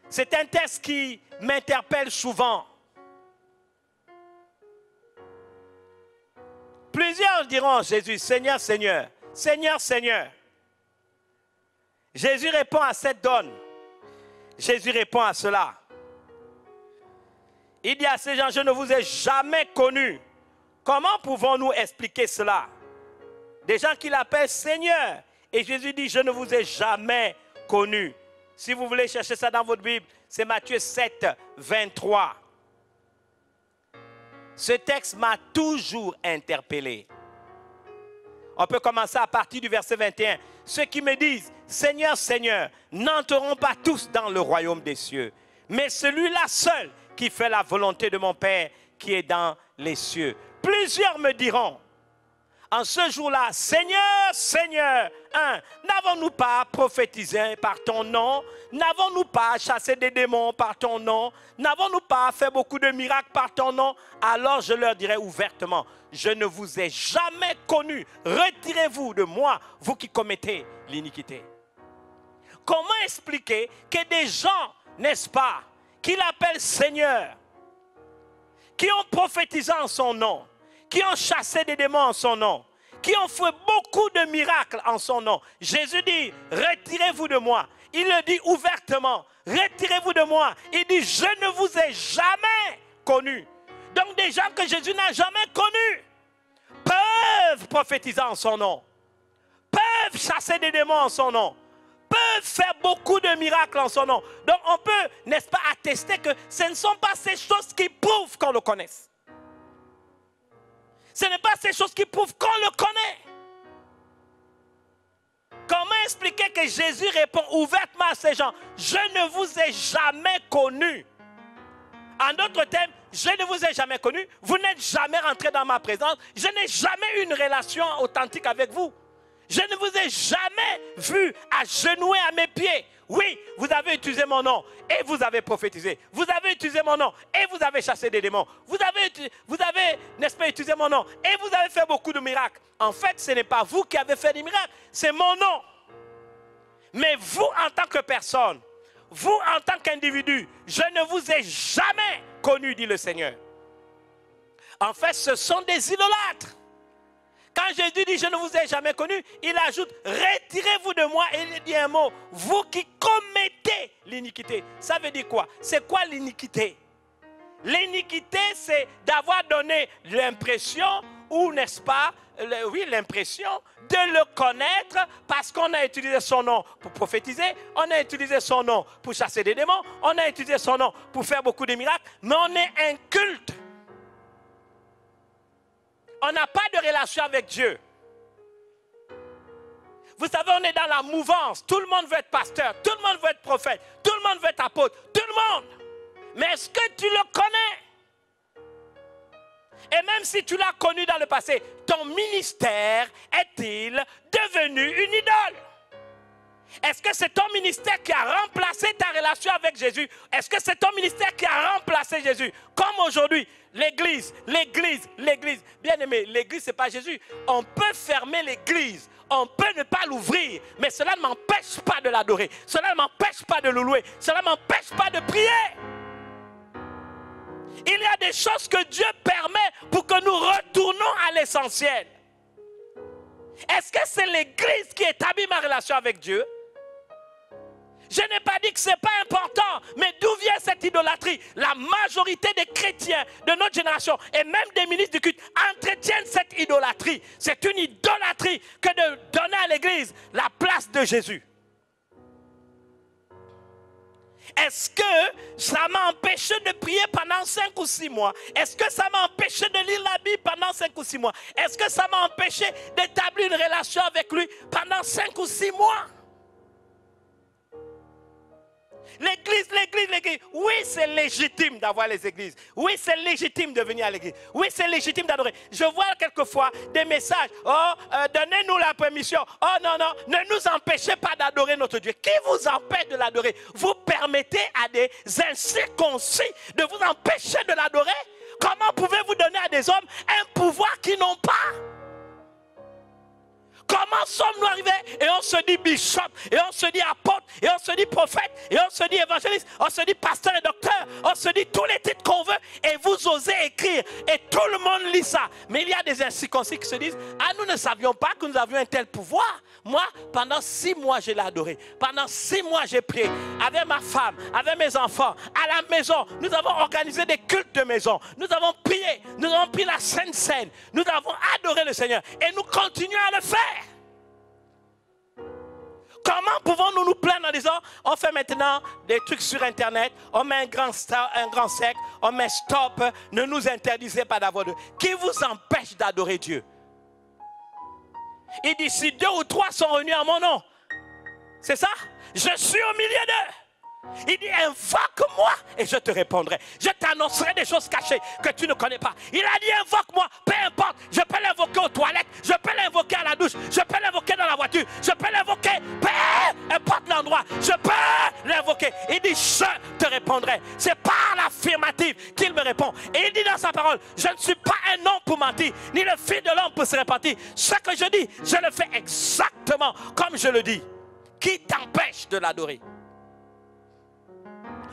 C'est un texte qui m'interpelle souvent. Plusieurs diront Jésus, Seigneur, Seigneur, Seigneur, Seigneur. Jésus répond à cette donne. Jésus répond à cela. Il dit à ces gens, je ne vous ai jamais connus. Comment pouvons-nous expliquer cela? Des gens qui l'appellent Seigneur. Et Jésus dit, je ne vous ai jamais connus. Si vous voulez chercher ça dans votre Bible, c'est Matthieu 7, 23. Ce texte m'a toujours interpellé. On peut commencer à partir du verset 21. Ceux qui me disent, Seigneur, Seigneur, n'entreront pas tous dans le royaume des cieux, mais celui-là seul qui fait la volonté de mon Père qui est dans les cieux. Plusieurs me diront, en ce jour-là, Seigneur, Seigneur, n'avons-nous pas prophétisé par ton nom? N'avons-nous pas chassé des démons par ton nom? N'avons-nous pas fait beaucoup de miracles par ton nom? Alors je leur dirai ouvertement, je ne vous ai jamais connu. Retirez-vous de moi, vous qui commettez l'iniquité. Comment expliquer que des gens, n'est-ce pas, qui l'appellent Seigneur, qui ont prophétisé en son nom, qui ont chassé des démons en son nom, qui ont fait beaucoup de miracles en son nom. Jésus dit, retirez-vous de moi. Il le dit ouvertement, retirez-vous de moi. Il dit, je ne vous ai jamais connu. Donc des gens que Jésus n'a jamais connus peuvent prophétiser en son nom, peuvent chasser des démons en son nom, peuvent faire beaucoup de miracles en son nom. Donc on peut, n'est-ce pas, attester que ce ne sont pas ces choses qui prouvent qu'on le connaisse. Ce n'est pas ces choses qui prouvent qu'on le connaît. Comment expliquer que Jésus répond ouvertement à ces gens, je ne vous ai jamais connu. En d'autres termes, je ne vous ai jamais connu, vous n'êtes jamais rentré dans ma présence, je n'ai jamais eu une relation authentique avec vous. Je ne vous ai jamais vu agenouiller à mes pieds. Oui, vous avez utilisé mon nom et vous avez prophétisé. Vous avez utilisé mon nom et vous avez chassé des démons. Vous avez, n'est-ce pas, utilisé mon nom et vous avez fait beaucoup de miracles. En fait, ce n'est pas vous qui avez fait des miracles, c'est mon nom. Mais vous, en tant que personne, vous, en tant qu'individu, je ne vous ai jamais connu, dit le Seigneur. En fait, ce sont des idolâtres. Quand Jésus dit « je ne vous ai jamais connu », il ajoute « retirez-vous de moi » et il dit un mot « vous qui commettez l'iniquité ». Ça veut dire quoi? C'est quoi l'iniquité? L'iniquité, c'est d'avoir donné l'impression, ou n'est-ce pas, oui, l'impression de le connaître parce qu'on a utilisé son nom pour prophétiser, on a utilisé son nom pour chasser des démons, on a utilisé son nom pour faire beaucoup de miracles, mais on est un culte. On n'a pas de relation avec Dieu. Vous savez, on est dans la mouvance. Tout le monde veut être pasteur, tout le monde veut être prophète, tout le monde veut être apôtre, tout le monde. Mais est-ce que tu le connais? Et même si tu l'as connu dans le passé, ton ministère est-il devenu une idole? Est-ce que c'est ton ministère qui a remplacé ta relation avec Jésus? Est-ce que c'est ton ministère qui a remplacé Jésus? Comme aujourd'hui, l'église. Bien aimé, l'église, ce n'est pas Jésus. On peut fermer l'église, on peut ne pas l'ouvrir, mais cela ne m'empêche pas de l'adorer. Cela ne m'empêche pas de le louer. Cela ne m'empêche pas de prier. Il y a des choses que Dieu permet pour que nous retournons à l'essentiel. Est-ce que c'est l'église qui établit ma relation avec Dieu? Je n'ai pas dit que ce n'est pas important, mais d'où vient cette idolâtrie? La majorité des chrétiens de notre génération et même des ministres du culte entretiennent cette idolâtrie. C'est une idolâtrie que de donner à l'église la place de Jésus. Est-ce que ça m'a empêché de prier pendant 5 ou 6 mois? Est-ce que ça m'a empêché de lire la Bible pendant 5 ou 6 mois? Est-ce que ça m'a empêché d'établir une relation avec lui pendant 5 ou 6 mois? L'église. Oui, c'est légitime d'avoir les églises. Oui, c'est légitime de venir à l'église. Oui, c'est légitime d'adorer. Je vois quelquefois des messages. Oh, donnez-nous la permission. Oh non, ne nous empêchez pas d'adorer notre Dieu. Qui vous empêche de l'adorer? Vous permettez à des incirconcis de vous empêcher de l'adorer? Comment pouvez-vous donner à des hommes un pouvoir qu'ils n'ont pas? Comment sommes-nous arrivés? Et on se dit bishop, et on se dit apôtre, et on se dit prophète, et on se dit évangéliste, on se dit pasteur et docteur, on se dit tous les titres qu'on veut, et vous osez écrire, et tout le monde lit ça. Mais il y a des incirconcis qui se disent, ah, nous ne savions pas que nous avions un tel pouvoir. Moi, pendant 6 mois, je l'ai adoré. Pendant 6 mois, j'ai prié avec ma femme, avec mes enfants, à la maison. Nous avons organisé des cultes de maison. Nous avons prié, nous avons pris la Sainte Seine. Nous avons adoré le Seigneur, et nous continuons à le faire. Comment pouvons-nous nous plaindre en disant, on fait maintenant des trucs sur Internet, on met un grand sec, on met stop, ne nous interdisez pas d'avoir Dieu. Qui vous empêche d'adorer Dieu? Il dit, si 2 ou 3 sont réunis en mon nom, c'est ça? Je suis au milieu d'eux. Il dit, invoque-moi et je te répondrai. Je t'annoncerai des choses cachées que tu ne connais pas. Il a dit, invoque-moi, peu importe. Je peux l'invoquer aux toilettes, je peux l'invoquer à la douche, je peux l'invoquer dans la voiture, je peux l'invoquer, peu importe l'endroit, je peux l'invoquer. Il dit, je te répondrai. C'est par l'affirmative qu'il me répond. Et il dit dans sa parole, je ne suis pas un homme pour mentir, ni le fils de l'homme pour se repentir. Ce que je dis, je le fais exactement comme je le dis. Qui t'empêche de l'adorer?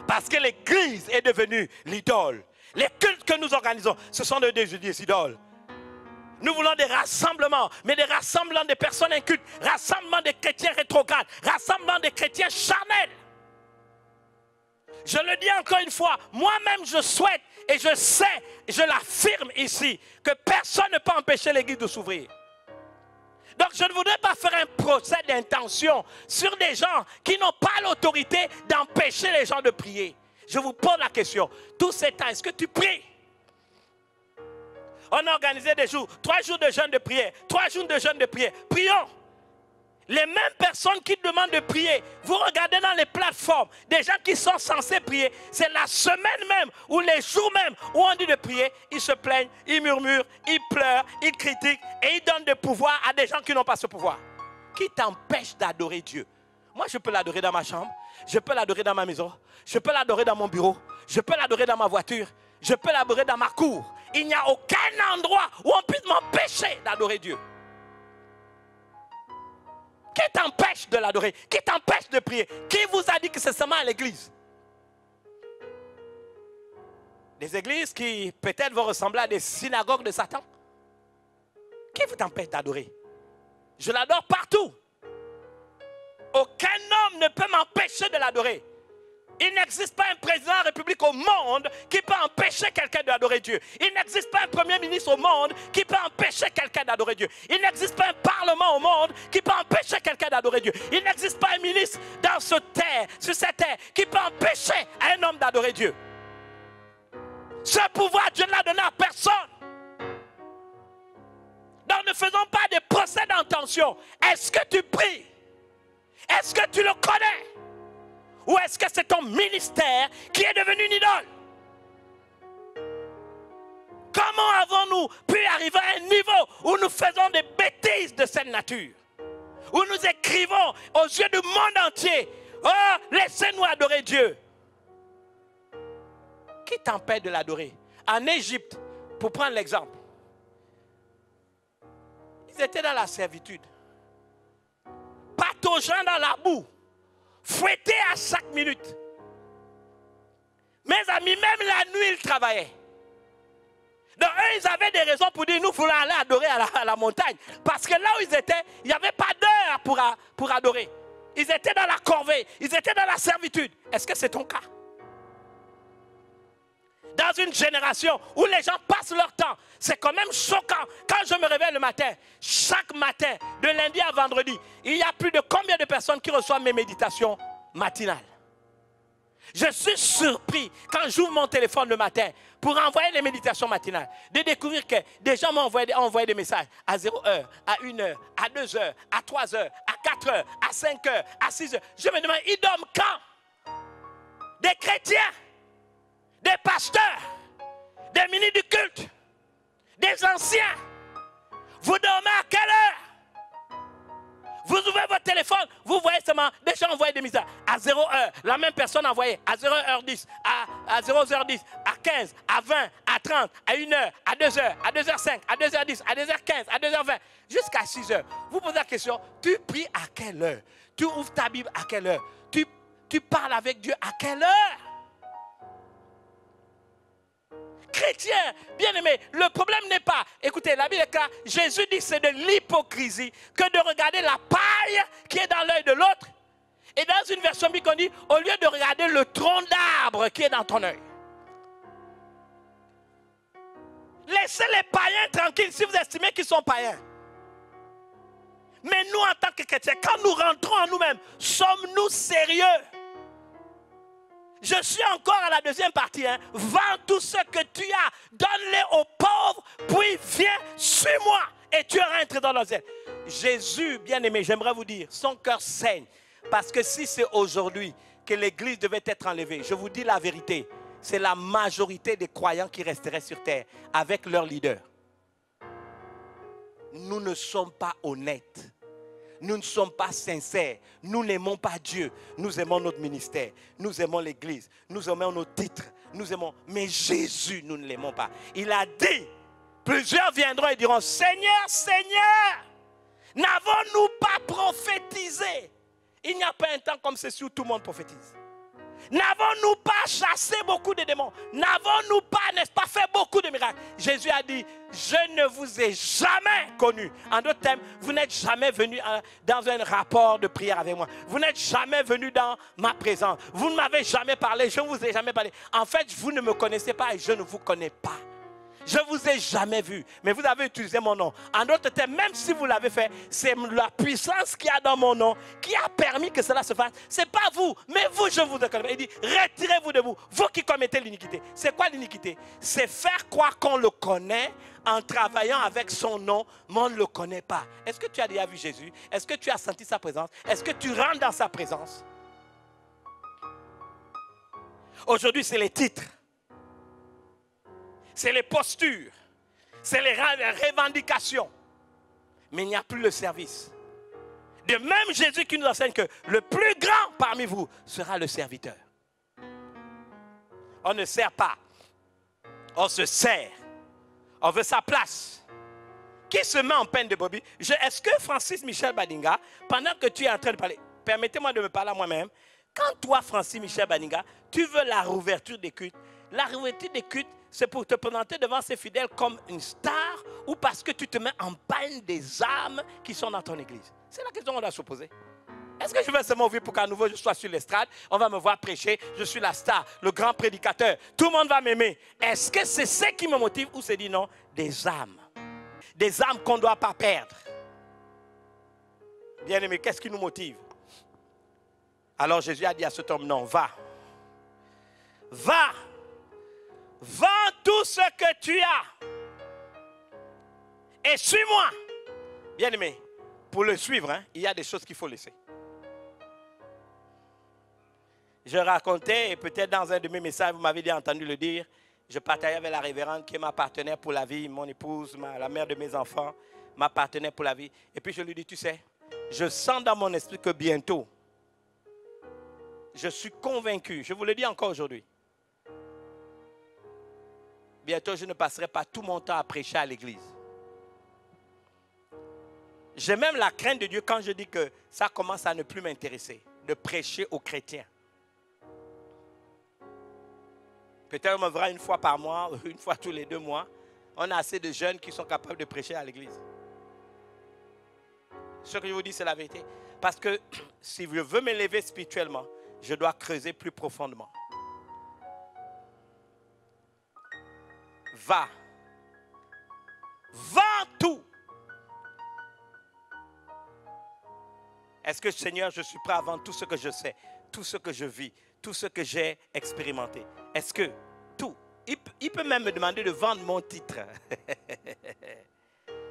Parce que l'église est devenue l'idole. Les cultes que nous organisons, ce sont des idoles. Nous voulons des rassemblements, mais des rassemblements de personnes incultes, rassemblements de chrétiens rétrogrades, rassemblements de chrétiens charnels. Je le dis encore une fois, moi-même je souhaite et je sais, je l'affirme ici, que personne ne peut empêcher l'église de s'ouvrir. Donc je ne voudrais pas faire un procès d'intention sur des gens qui n'ont pas l'autorité d'empêcher les gens de prier. Je vous pose la question, tous ces temps, est-ce que tu pries? On a organisé des jours, 3 jours de jeûne de prière, 3 jours de jeûne de prière. Prions. Les mêmes personnes qui demandent de prier, vous regardez dans les plateformes, des gens qui sont censés prier, c'est la semaine même ou les jours même où on dit de prier, ils se plaignent, ils murmurent, ils pleurent, ils critiquent et ils donnent des pouvoirs à des gens qui n'ont pas ce pouvoir. Qui t'empêche d'adorer Dieu? Moi, je peux l'adorer dans ma chambre, je peux l'adorer dans ma maison, je peux l'adorer dans mon bureau, je peux l'adorer dans ma voiture, je peux l'adorer dans ma cour. Il n'y a aucun endroit où on puisse m'empêcher d'adorer Dieu. Qui t'empêche de l'adorer? Qui t'empêche de prier? Qui vous a dit que c'est seulement à l'église? Des églises qui peut-être vont ressembler à des synagogues de Satan. Qui vous empêche d'adorer? Je l'adore partout. Aucun homme ne peut m'empêcher de l'adorer. Il n'existe pas un président de la République au monde qui peut empêcher quelqu'un d'adorer Dieu. Il n'existe pas un premier ministre au monde qui peut empêcher quelqu'un d'adorer Dieu. Il n'existe pas un parlement au monde qui peut empêcher quelqu'un d'adorer Dieu. Il n'existe pas un ministre sur cette terre qui peut empêcher un homme d'adorer Dieu. Ce pouvoir, Dieu ne l'a donné à personne. Donc ne faisons pas des procès possèdes intention, est-ce que tu pries? Est-ce que tu le connais? Ou est-ce que c'est ton ministère qui est devenu une idole? Comment avons-nous pu arriver à un niveau où nous faisons des bêtises de cette nature? Où nous écrivons aux yeux du monde entier, oh, laissez-nous adorer Dieu. Qui t'empêche de l'adorer? En Égypte, pour prendre l'exemple, ils étaient dans la servitude, pataugeant dans la boue, fouettés à chaque minute. Mes amis, même la nuit, ils travaillaient. Donc eux, ils avaient des raisons pour dire, nous voulons aller adorer à la montagne. Parce que là où ils étaient, il n'y avait pas d'heure pour adorer. Ils étaient dans la corvée, ils étaient dans la servitude. Est-ce que c'est ton cas? Dans une génération où les gens passent leur temps, c'est quand même choquant. Quand je me réveille le matin, chaque matin, de lundi à vendredi, il y a plus de combien de personnes qui reçoivent mes méditations matinales? Je suis surpris quand j'ouvre mon téléphone le matin pour envoyer les méditations matinales, de découvrir que des gens m'ont envoyé des messages à 0h, à 1h, à 2h, à 3h, à 4h, à 5h, à 6h. Je me demande, ils dorment quand? Des chrétiens, des pasteurs, des ministres du culte, des anciens. Vous dormez à quelle heure? Vous ouvrez votre téléphone, vous voyez seulement des gens envoyer des messages à 0h. La même personne envoyée à 0h10, à 0h10, à 15, à 20, à 30, à 1h, à 2h, à 2h05, à 2h10, à 2h15, à 2h20, jusqu'à 6h. Vous posez la question, tu pries à quelle heure? Tu ouvres ta Bible à quelle heure? Tu parles avec Dieu à quelle heure? Chrétien, bien-aimé, le problème n'est pas, écoutez, la Bible est claire, Jésus dit que c'est de l'hypocrisie que de regarder la paille qui est dans l'œil de l'autre. Et dans une version biblique, on dit, au lieu de regarder le tronc d'arbre qui est dans ton œil. Laissez les païens tranquilles si vous estimez qu'ils sont païens. Mais nous, en tant que chrétiens, quand nous rentrons en nous-mêmes, sommes-nous sérieux? Je suis encore à la deuxième partie. Vends tout ce que tu as, donne-les aux pauvres, puis viens, suis-moi, et tu rentres dans l'oseille. Jésus, bien-aimé, j'aimerais vous dire, son cœur saigne. Parce que si c'est aujourd'hui que l'église devait être enlevée, je vous dis la vérité, c'est la majorité des croyants qui resteraient sur terre avec leur leader. Nous ne sommes pas honnêtes. Nous ne sommes pas sincères. Nous n'aimons pas Dieu. Nous aimons notre ministère. Nous aimons l'église. Nous aimons nos titres. Nous aimons. Mais Jésus, nous ne l'aimons pas. Il a dit, plusieurs viendront et diront, Seigneur, Seigneur, n'avons-nous pas prophétisé? Il n'y a pas un temps comme ceci où tout le monde prophétise. N'avons-nous pas chassé beaucoup de démons? N'avons-nous pas, n'est-ce pas, fait beaucoup de miracles? Jésus a dit, je ne vous ai jamais connu. En d'autres termes, vous n'êtes jamais venu dans un rapport de prière avec moi. Vous n'êtes jamais venu dans ma présence. Vous ne m'avez jamais parlé, je ne vous ai jamais parlé. En fait, vous ne me connaissez pas et je ne vous connais pas. Je ne vous ai jamais vu, mais vous avez utilisé mon nom. En d'autres termes, même si vous l'avez fait, c'est la puissance qu'il y a dans mon nom qui a permis que cela se fasse. Ce n'est pas vous, mais vous, je vous connais. Il dit, retirez-vous de vous, vous qui commettez l'iniquité. C'est quoi l'iniquité? C'est faire croire qu'on le connaît en travaillant avec son nom, mais on ne le connaît pas. Est-ce que tu as déjà vu Jésus? Est-ce que tu as senti sa présence? Est-ce que tu rentres dans sa présence? Aujourd'hui, c'est les titres. C'est les postures, c'est les revendications. Mais il n'y a plus le service. De même Jésus qui nous enseigne que le plus grand parmi vous sera le serviteur. On ne sert pas, on se sert. On veut sa place. Qui se met en peine de brebis? Est-ce que Francis Michel Badinga, pendant que tu es en train de parler, permettez-moi de me parler à moi-même, quand toi, Francis Michel Badinga, tu veux la réouverture des cultes, la réouverture des cultes, c'est pour te présenter devant ses fidèles comme une star ou parce que tu te mets en peine des âmes qui sont dans ton église? C'est la question qu'on doit se poser. Est-ce que je vais seulement ouvrir pour qu'à nouveau je sois sur l'estrade, on va me voir prêcher, je suis la star, le grand prédicateur, tout le monde va m'aimer? Est-ce que c'est ce qui me motive ou c'est dit non? Des âmes qu'on ne doit pas perdre. Bien aimé, qu'est-ce qui nous motive? Alors Jésus a dit à cet homme, non, va, vends tout ce que tu as et suis-moi. Bien aimé, pour le suivre, hein, il y a des choses qu'il faut laisser. Je racontais, et peut-être dans un de mes messages, vous m'avez déjà entendu le dire, je partageais avec la révérende qui est ma partenaire pour la vie, mon épouse, la mère de mes enfants, ma partenaire pour la vie. Et puis je lui dis, tu sais, je sens dans mon esprit que bientôt, je suis convaincu, je vous le dis encore aujourd'hui, bientôt je ne passerai pas tout mon temps à prêcher à l'église. J'ai même la crainte de Dieu quand je dis que ça commence à ne plus m'intéresser, de prêcher aux chrétiens. Peut-être on me verra une fois par mois, une fois tous les 2 mois. On a assez de jeunes qui sont capables de prêcher à l'église. Ce que je vous dis, c'est la vérité. Parce que si je veux m'élever spirituellement, je dois creuser plus profondément. Va. Vends tout. Est-ce que, Seigneur, je suis prêt à vendre tout ce que je sais, tout ce que je vis, tout ce que j'ai expérimenté? Est-ce que tout? Il peut même me demander de vendre mon titre.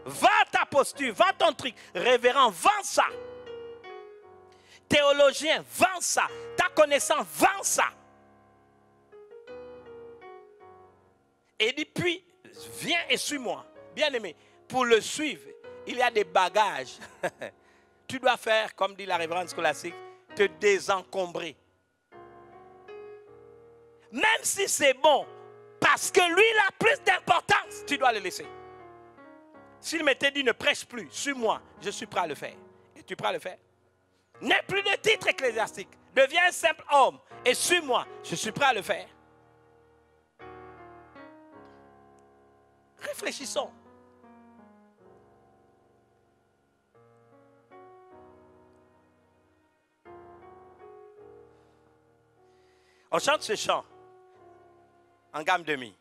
Vends ta posture, vends ton truc. Révérend, vends ça. Théologien, vends ça. Ta connaissance, vends ça. Et dit, puis, viens et suis-moi. Bien aimé, pour le suivre, il y a des bagages. Tu dois faire, comme dit la révérende scolastique, te désencombrer. Même si c'est bon, parce que lui, il a plus d'importance, tu dois le laisser. S'il m'était dit, ne prêche plus, suis-moi, je suis prêt à le faire. Et tu es prêt à le faire? N'aie plus de titre ecclésiastique. Deviens un simple homme et suis-moi, je suis prêt à le faire. Réfléchissons. On chante ce chant en gamme demi.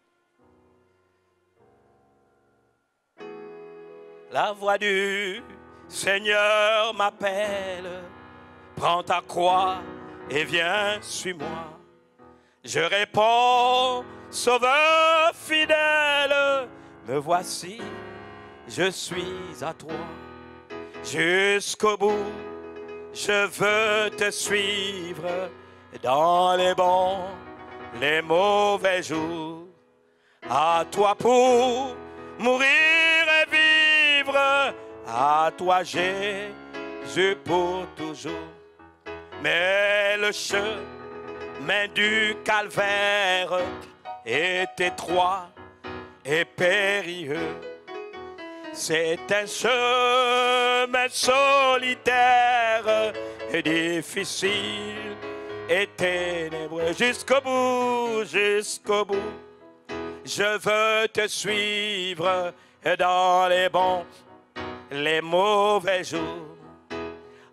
La voix du Seigneur m'appelle. Prends ta croix et viens, suis-moi. Je réponds, Sauveur fidèle, me voici, je suis à toi. Jusqu'au bout, je veux te suivre. Dans les bons, les mauvais jours, à toi pour mourir et vivre, à toi Jésus pour toujours. Mais le chemin du calvaire est étroit et périlleux. C'est un chemin solitaire et difficile et ténébreux. Jusqu'au bout, je veux te suivre dans les bons, les mauvais jours.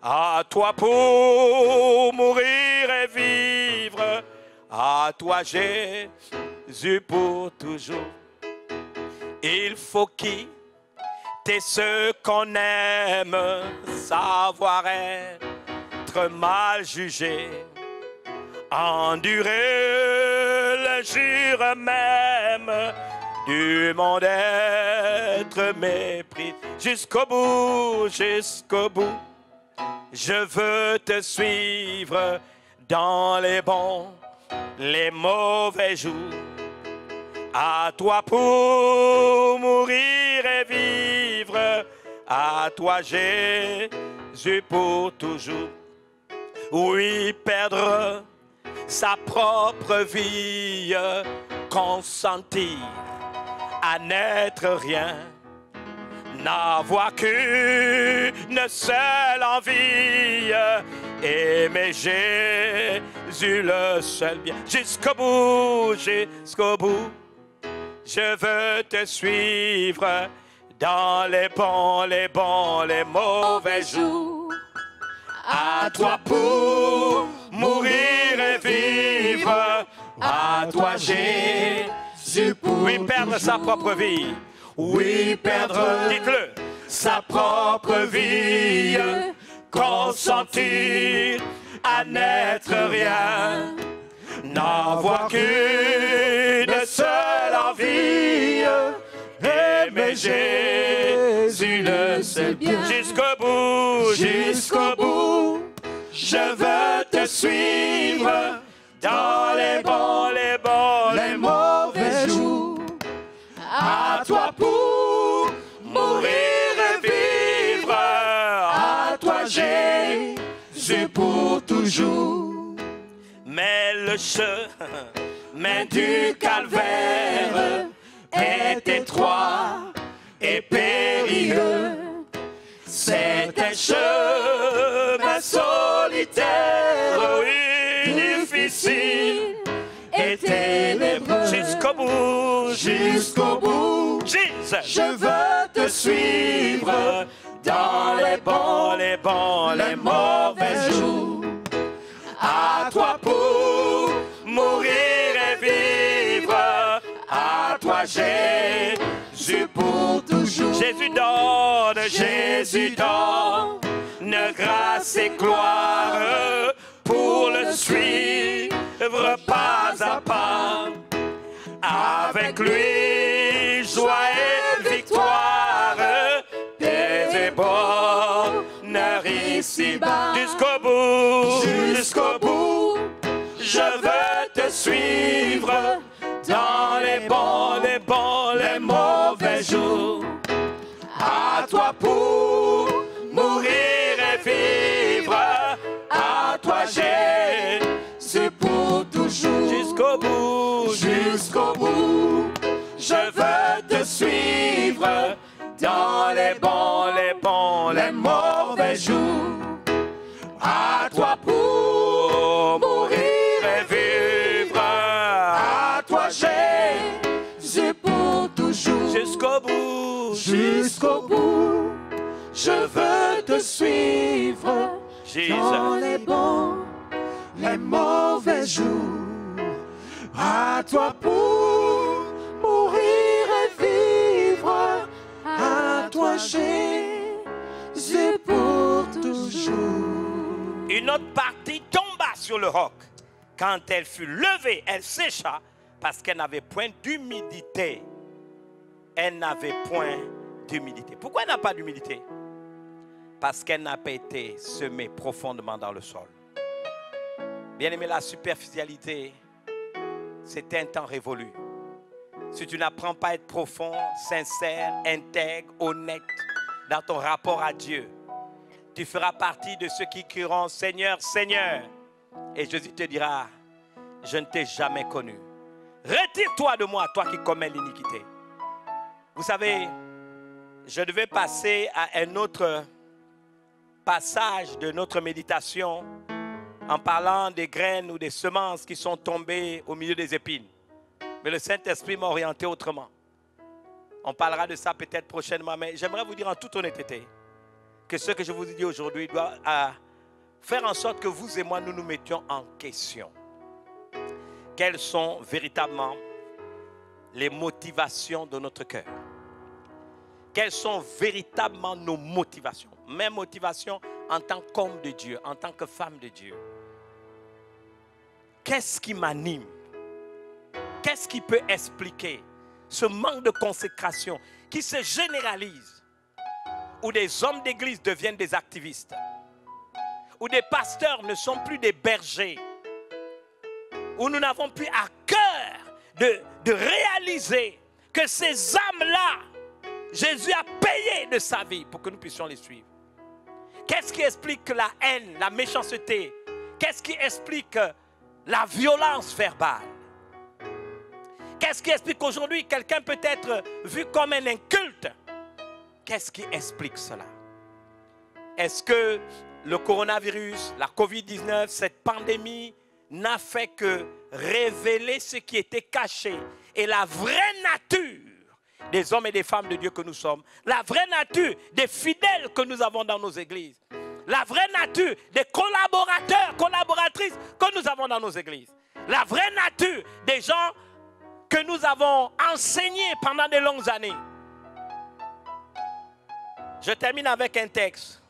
À toi pour mourir et vivre, à toi Jésus pour toujours. Il faut quitter ce qu'on aime, savoir être mal jugé. Endurer l'injure même du monde, être mépris. Jusqu'au bout, je veux te suivre dans les bons, les mauvais jours. À toi pour mourir et vivre, à toi Jésus pour toujours. Oui, perdre sa propre vie, consentir à n'être rien, n'avoir qu'une seule envie, aimer Jésus le seul bien. Jusqu'au bout, je veux te suivre dans les bons, les mauvais jours. À toi pour mourir et vivre, à toi Jésus pour oui, perdre sa propre vie. Oui, perdre, dites-le, sa propre vie, consentir à n'être rien, n'avoir qu'une seule envie, aimer Jésus le seul. c'est bien. Jusqu'au bout, Jusqu'au bout, je veux te suivre dans les bons, les mauvais jours. À toi pour mourir et vivre. À toi Jésus pour toujours. Mais le chemin du calvaire est étroit et périlleux. C'est un chemin solitaire, oui, difficile et ténébreux. Jusqu'au bout, Jusqu'au bout, Jesus. je veux te suivre dans les bons, les mauvais jours. À toi pour mourir et vivre. À toi Jésus pour toujours. Jésus donne grâce et gloire pour le suivre pas à pas. Avec lui, joie et victoire, paix et bonheur ici-bas. Jusqu'au bout, je veux te suivre dans les bons, les mauvais jours. À toi pour mourir et vivre. À toi Jésus pour toujours. Jusqu'au bout, je veux te suivre dans les bons, les mauvais jours. À toi pour mourir et vivre. À toi Jésus pour toujours. Jusqu'au bout, je veux te suivre dans les bons, les mauvais jours. À toi pour mourir et vivre. À toi Jésus pour toujours. Une autre partie tomba sur le roc. Quand elle fut levée, elle sécha parce qu'elle n'avait point d'humidité. Elle n'avait point d'humidité. Pourquoi elle n'a pas d'humidité? Parce qu'elle n'a pas été semée profondément dans le sol. Bien aimé, la superficialité, c'est un temps révolu. Si tu n'apprends pas à être profond, sincère, intègre, honnête dans ton rapport à Dieu, tu feras partie de ceux qui crieront Seigneur, Seigneur. Et Jésus te dira, je ne t'ai jamais connu. Retire-toi de moi, toi qui commets l'iniquité. Vous savez, je devais passer à un autre passage de notre méditation en parlant des graines ou des semences qui sont tombées au milieu des épines. Mais le Saint-Esprit m'a orienté autrement. On parlera de ça peut-être prochainement, mais j'aimerais vous dire en toute honnêteté que ce que je vous dis aujourd'hui doit faire en sorte que vous et moi, nous nous mettions en question. Quelles sont véritablement les motivations de notre cœur? Quelles sont véritablement nos motivations? Mes motivations en tant qu'homme de Dieu, en tant que femme de Dieu. Qu'est-ce qui m'anime? Qu'est-ce qui peut expliquer ce manque de consécration qui se généralise? Où des hommes d'église deviennent des activistes, où des pasteurs ne sont plus des bergers, où nous n'avons plus à cœur de réaliser que ces âmes-là, Jésus a payé de sa vie pour que nous puissions les suivre. Qu'est-ce qui explique la haine, la méchanceté? Qu'est-ce qui explique la violence verbale? Qu'est-ce qui explique qu'aujourd'hui quelqu'un peut être vu comme un inculte? Qu'est-ce qui explique cela? Est-ce que le coronavirus, la COVID-19, cette pandémie n'a fait que révéler ce qui était caché et la vraie nature des hommes et des femmes de Dieu que nous sommes, la vraie nature des fidèles que nous avons dans nos églises, la vraie nature des collaborateurs, collaboratrices que nous avons dans nos églises, la vraie nature des gens que nous avons enseignés pendant de longues années. Je termine avec un texte.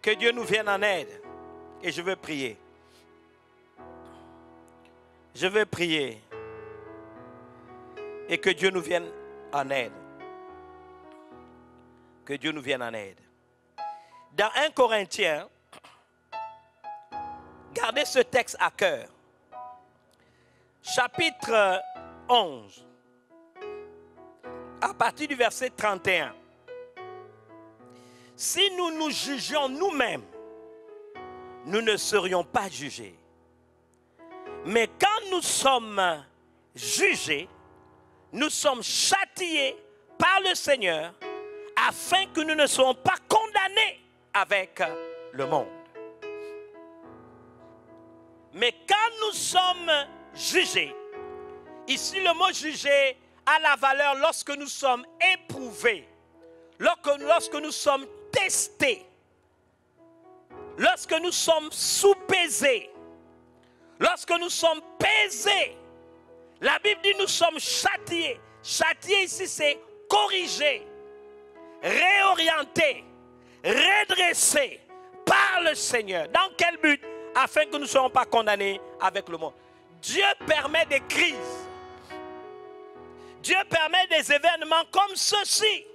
Que Dieu nous vienne en aide. Et je veux prier. Je veux prier. Et que Dieu nous vienne en aide. Que Dieu nous vienne en aide. Dans 1 Corinthiens, gardez ce texte à cœur. Chapitre 11, à partir du verset 31. Si nous nous jugions nous-mêmes, nous ne serions pas jugés. Mais quand nous sommes jugés, nous sommes châtiés par le Seigneur afin que nous ne soyons pas condamnés avec le monde. Mais quand nous sommes jugés, ici le mot juger a la valeur lorsque nous sommes éprouvés, lorsque nous sommes testés, lorsque nous sommes sous-pesés, lorsque nous sommes pesés. La Bible dit nous sommes châtiés. Châtier ici c'est corriger, réorienter, redresser par le Seigneur. Dans quel but? Afin que nous ne soyons pas condamnés avec le monde. Dieu permet des crises. Dieu permet des événements comme ceci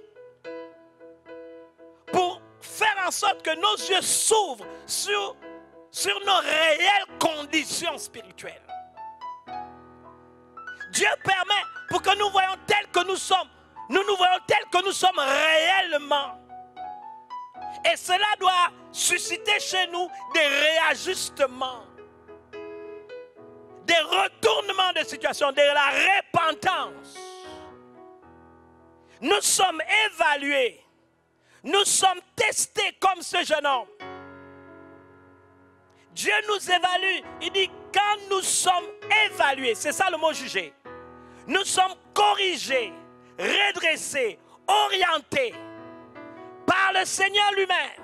pour faire en sorte que nos yeux s'ouvrent sur nos réelles conditions spirituelles. Dieu permet pour que nous voyons tels que nous sommes. Nous nous voyons tels que nous sommes réellement. Et cela doit susciter chez nous des réajustements, des retournements de situation, de la repentance. Nous sommes évalués, nous sommes testés comme ce jeune homme. Dieu nous évalue. Il dit quand nous sommes évalués, c'est ça le mot juger. Nous sommes corrigés, redressés, orientés par le Seigneur lui-même,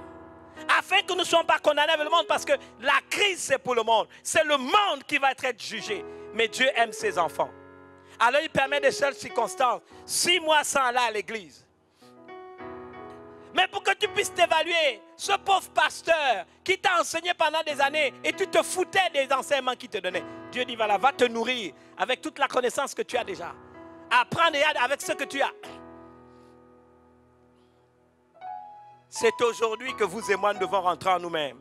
afin que nous ne soyons pas condamnés avec le monde, parce que la crise c'est pour le monde. C'est le monde qui va être jugé. Mais Dieu aime ses enfants. Alors il permet des seules circonstances. 6 mois sans aller à l'église. Mais pour que tu puisses t'évaluer, ce pauvre pasteur qui t'a enseigné pendant des années et tu te foutais des enseignements qu'il te donnait. Dieu dit voilà, va te nourrir avec toute la connaissance que tu as déjà. Apprends avec ce que tu as. C'est aujourd'hui que vous et moi nous devons rentrer en nous-mêmes.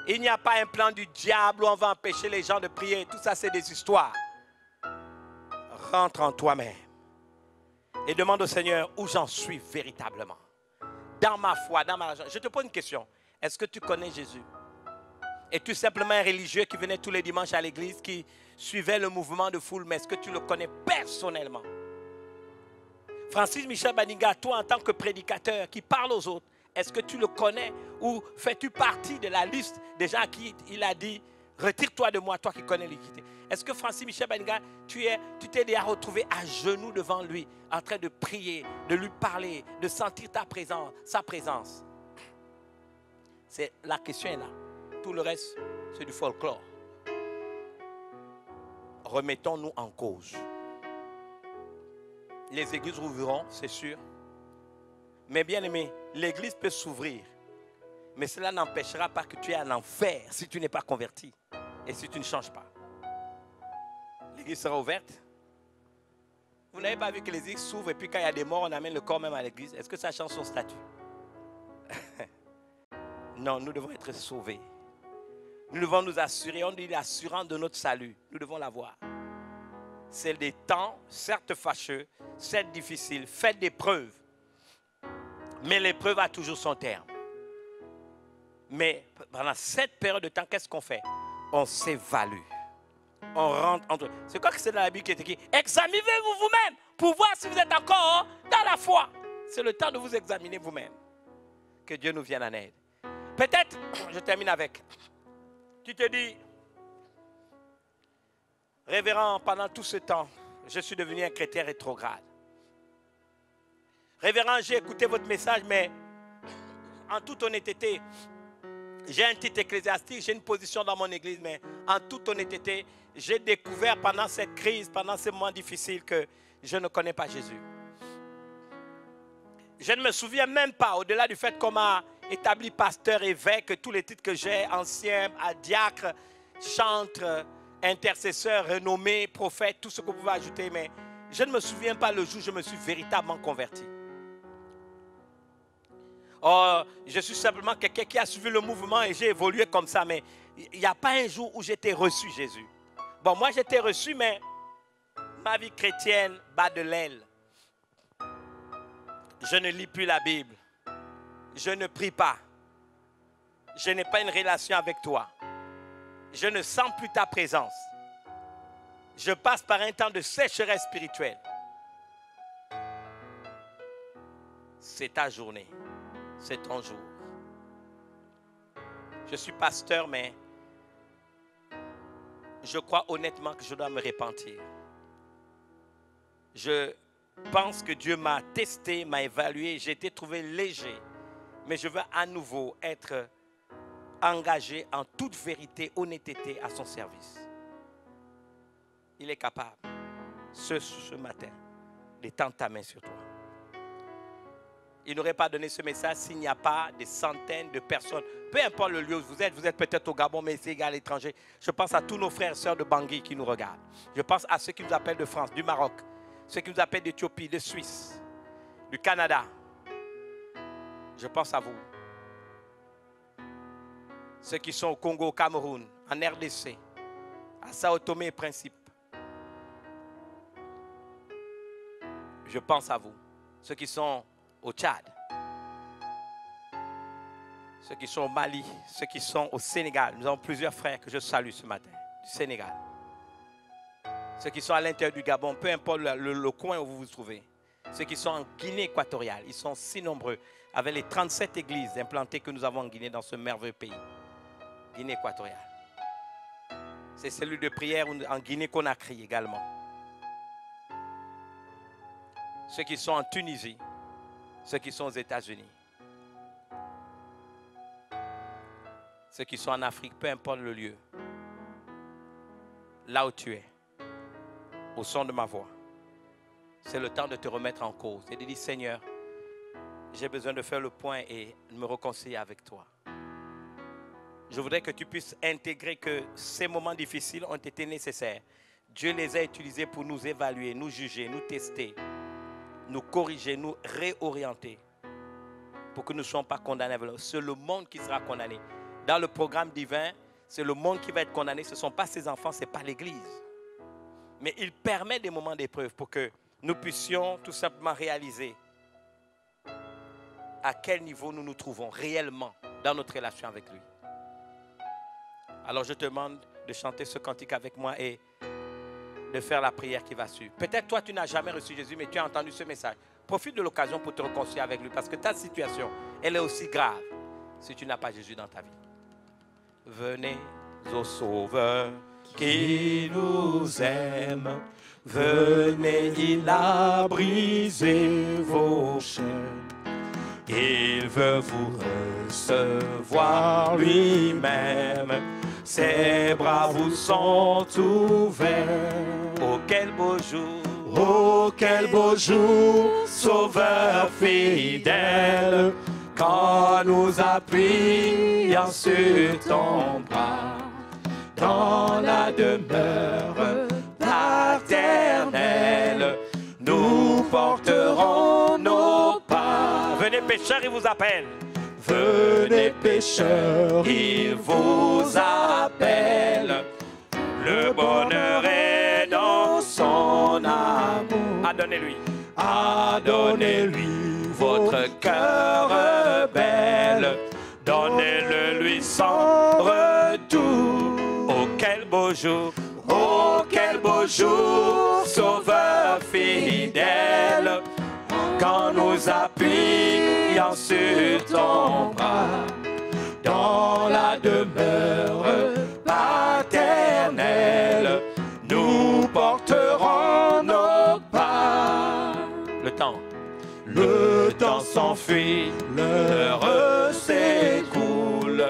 Il n'y a pas un plan du diable où on va empêcher les gens de prier. Tout ça, c'est des histoires. Rentre en toi-même et demande au Seigneur où j'en suis véritablement. Dans ma foi, dans ma religion. Je te pose une question. Est-ce que tu connais Jésus? Es-tu simplement un religieux qui venait tous les dimanches à l'église, qui suivait le mouvement de foule, mais est-ce que tu le connais personnellement? Francis Michel Baniga, toi en tant que prédicateur qui parle aux autres, est-ce que tu le connais ou fais-tu partie de la liste des gens à qui il a dit retire-toi de moi, toi qui connais l'équité? Est-ce que Francis Michel Baniga, tu t'es déjà retrouvé à genoux devant lui, en train de prier, de lui parler, de sentir sa présence? La question est là. Tout le reste, c'est du folklore. Remettons-nous en cause. Les églises rouvriront, c'est sûr. Mais bien aimé, l'église peut s'ouvrir. Mais cela n'empêchera pas que tu aies un enfer si tu n'es pas converti. Et si tu ne changes pas. L'église sera ouverte. Vous n'avez pas vu que les églises s'ouvrent et puis quand il y a des morts, on amène le corps même à l'église. Est-ce que ça change son statut? Non, nous devons être sauvés. Nous devons nous assurer, on dit l'assurance de notre salut. Nous devons l'avoir. C'est des temps, certes fâcheux, certes difficiles, faites des preuves. Mais l'épreuve a toujours son terme. Mais pendant cette période de temps, qu'est-ce qu'on fait? On s'évalue. On rentre entre... C'est quoi que c'est dans la Bible qui est écrit? Examinez-vous vous-même pour voir si vous êtes encore dans la foi. C'est le temps de vous examiner vous-même. Que Dieu nous vienne en aide. Peut-être, je termine avec... Tu te dis, révérend, pendant tout ce temps, je suis devenu un chrétien rétrograde. Révérend, j'ai écouté votre message, mais en toute honnêteté, j'ai un titre ecclésiastique, j'ai une position dans mon église, mais en toute honnêteté, j'ai découvert pendant cette crise, pendant ces moments difficiles, que je ne connais pas Jésus. Je ne me souviens même pas, au-delà du fait qu'on m'a établi pasteur, évêque, tous les titres que j'ai, ancien, diacre, chantre, intercesseur, renommé, prophète, tout ce que vous pouvez ajouter, mais je ne me souviens pas le jour où je me suis véritablement converti. Oh, je suis simplement quelqu'un qui a suivi le mouvement et j'ai évolué comme ça. Mais il n'y a pas un jour où j'étais reçu, Jésus. Bon, moi j'étais reçu, mais ma vie chrétienne bat de l'aile. Je ne lis plus la Bible. Je ne prie pas. Je n'ai pas une relation avec toi. Je ne sens plus ta présence. Je passe par un temps de sécheresse spirituelle. C'est ta journée. C'est ton jour. Je suis pasteur, mais je crois honnêtement que je dois me repentir. Je pense que Dieu m'a testé, m'a évalué. J'ai été trouvé léger. Mais je veux à nouveau être engagé en toute vérité, honnêteté à son service. Il est capable, ce matin, de tendre ta main sur toi. Il n'aurait pas donné ce message s'il n'y a pas des centaines de personnes. Peu importe le lieu où vous êtes peut-être au Gabon, mais c'est égal à l'étranger. Je pense à tous nos frères et sœurs de Bangui qui nous regardent. Je pense à ceux qui nous appellent de France, du Maroc, ceux qui nous appellent d'Éthiopie, de Suisse, du Canada. Je pense à vous. Ceux qui sont au Congo, au Cameroun, en RDC, à Sao Tomé et Principe. Je pense à vous. Ceux qui sont au Tchad, ceux qui sont au Mali, ceux qui sont au Sénégal. Nous avons plusieurs frères que je salue ce matin, du Sénégal. Ceux qui sont à l'intérieur du Gabon, peu importe le coin où vous vous trouvez. Ceux qui sont en Guinée équatoriale, ils sont si nombreux, avec les 37 églises implantées que nous avons en Guinée, dans ce merveilleux pays. Guinée équatoriale. C'est cellules de prière en Guinée-Conakry également. Ceux qui sont en Tunisie, ceux qui sont aux États-Unis, ceux qui sont en Afrique, peu importe le lieu, là où tu es, au son de ma voix, c'est le temps de te remettre en cause et de dire, Seigneur, j'ai besoin de faire le point et de me réconcilier avec toi. Je voudrais que tu puisses intégrer que ces moments difficiles ont été nécessaires. Dieu les a utilisés pour nous évaluer, nous juger, nous tester, nous corriger, nous réorienter pour que nous ne soyons pas condamnés. C'est le monde qui sera condamné. Dans le programme divin, c'est le monde qui va être condamné. Ce ne sont pas ses enfants, ce n'est pas l'Église. Mais il permet des moments d'épreuve pour que nous puissions tout simplement réaliser à quel niveau nous nous trouvons réellement dans notre relation avec lui. Alors je te demande de chanter ce cantique avec moi et de faire la prière qui va suivre. Peut-être toi tu n'as jamais reçu Jésus, mais tu as entendu ce message. Profite de l'occasion pour te réconcilier avec lui, parce que ta situation, elle est aussi grave si tu n'as pas Jésus dans ta vie. Venez au Sauveur qui nous aime. Venez, il a brisé vos chaînes. Il veut vous recevoir lui-même. Ses bras vous sont ouverts. Oh, quel beau jour! Oh, quel beau jour! Sauveur fidèle, quand nous appuyons sur ton bras, dans la demeure paternelle, nous porterons nos pas. Venez pécheurs, il vous appelle. Venez pécheurs, il vous appelle. Le bonheur est dans son amour. Adonnez-lui. Adonnez-lui votre cœur rebelle. Donnez-le lui sans retour. Oh, quel beau jour! Oh, quel beau jour! Sauveur fidèle, quand nous appuyons sur ton bras, dans la demeure paternelle, nous porterons nos pas. Le temps s'enfuit, l'heure s'écoule.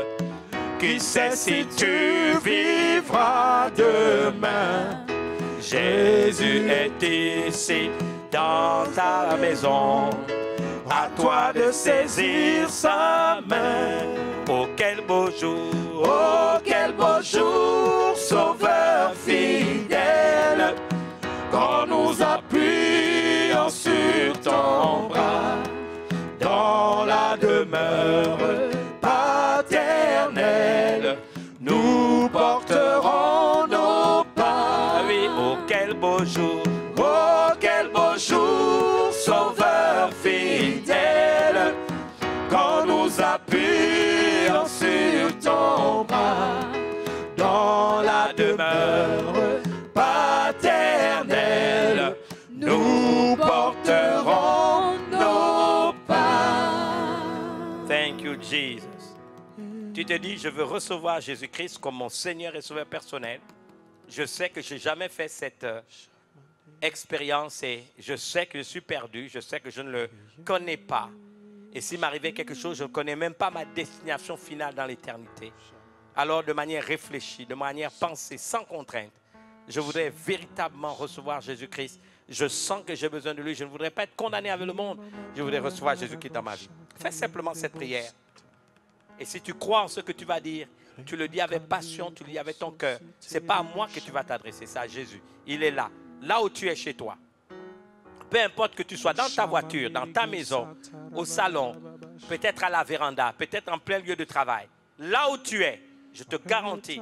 Qui sait si tu vivras demain? Jésus est ici dans ta maison. À toi de saisir sa main. Oh, quel beau jour! Oh, quel beau jour! Sauveur fidèle, quand nous appuyons sur ton bras, dans la demeure Oh, quel beau jour, Sauveur fidèle, quand nous appuyons sur ton bras, dans la demeure paternelle, nous porterons nos pas. Thank you, Jesus. Tu te dis, je veux recevoir Jésus-Christ comme mon Seigneur et Sauveur personnel. Je sais que je n'ai jamais fait cette expérience et je sais que je suis perdu, je sais que je ne le connais pas. Et s'il m'arrivait quelque chose, je ne connais même pas ma destination finale dans l'éternité. Alors de manière réfléchie, de manière pensée, sans contrainte, je voudrais véritablement recevoir Jésus-Christ. Je sens que j'ai besoin de lui. Je ne voudrais pas être condamné avec le monde. Je voudrais recevoir Jésus-Christ dans ma vie. Fais simplement cette prière. Et si tu crois en ce que tu vas dire, tu le dis avec passion, tu le dis avec ton cœur. Ce n'est pas à moi que tu vas t'adresser, c'est à Jésus. Il est là, là où tu es chez toi. Peu importe que tu sois dans ta voiture, dans ta maison, au salon, peut-être à la véranda, peut-être en plein lieu de travail. Là où tu es, je te garantis,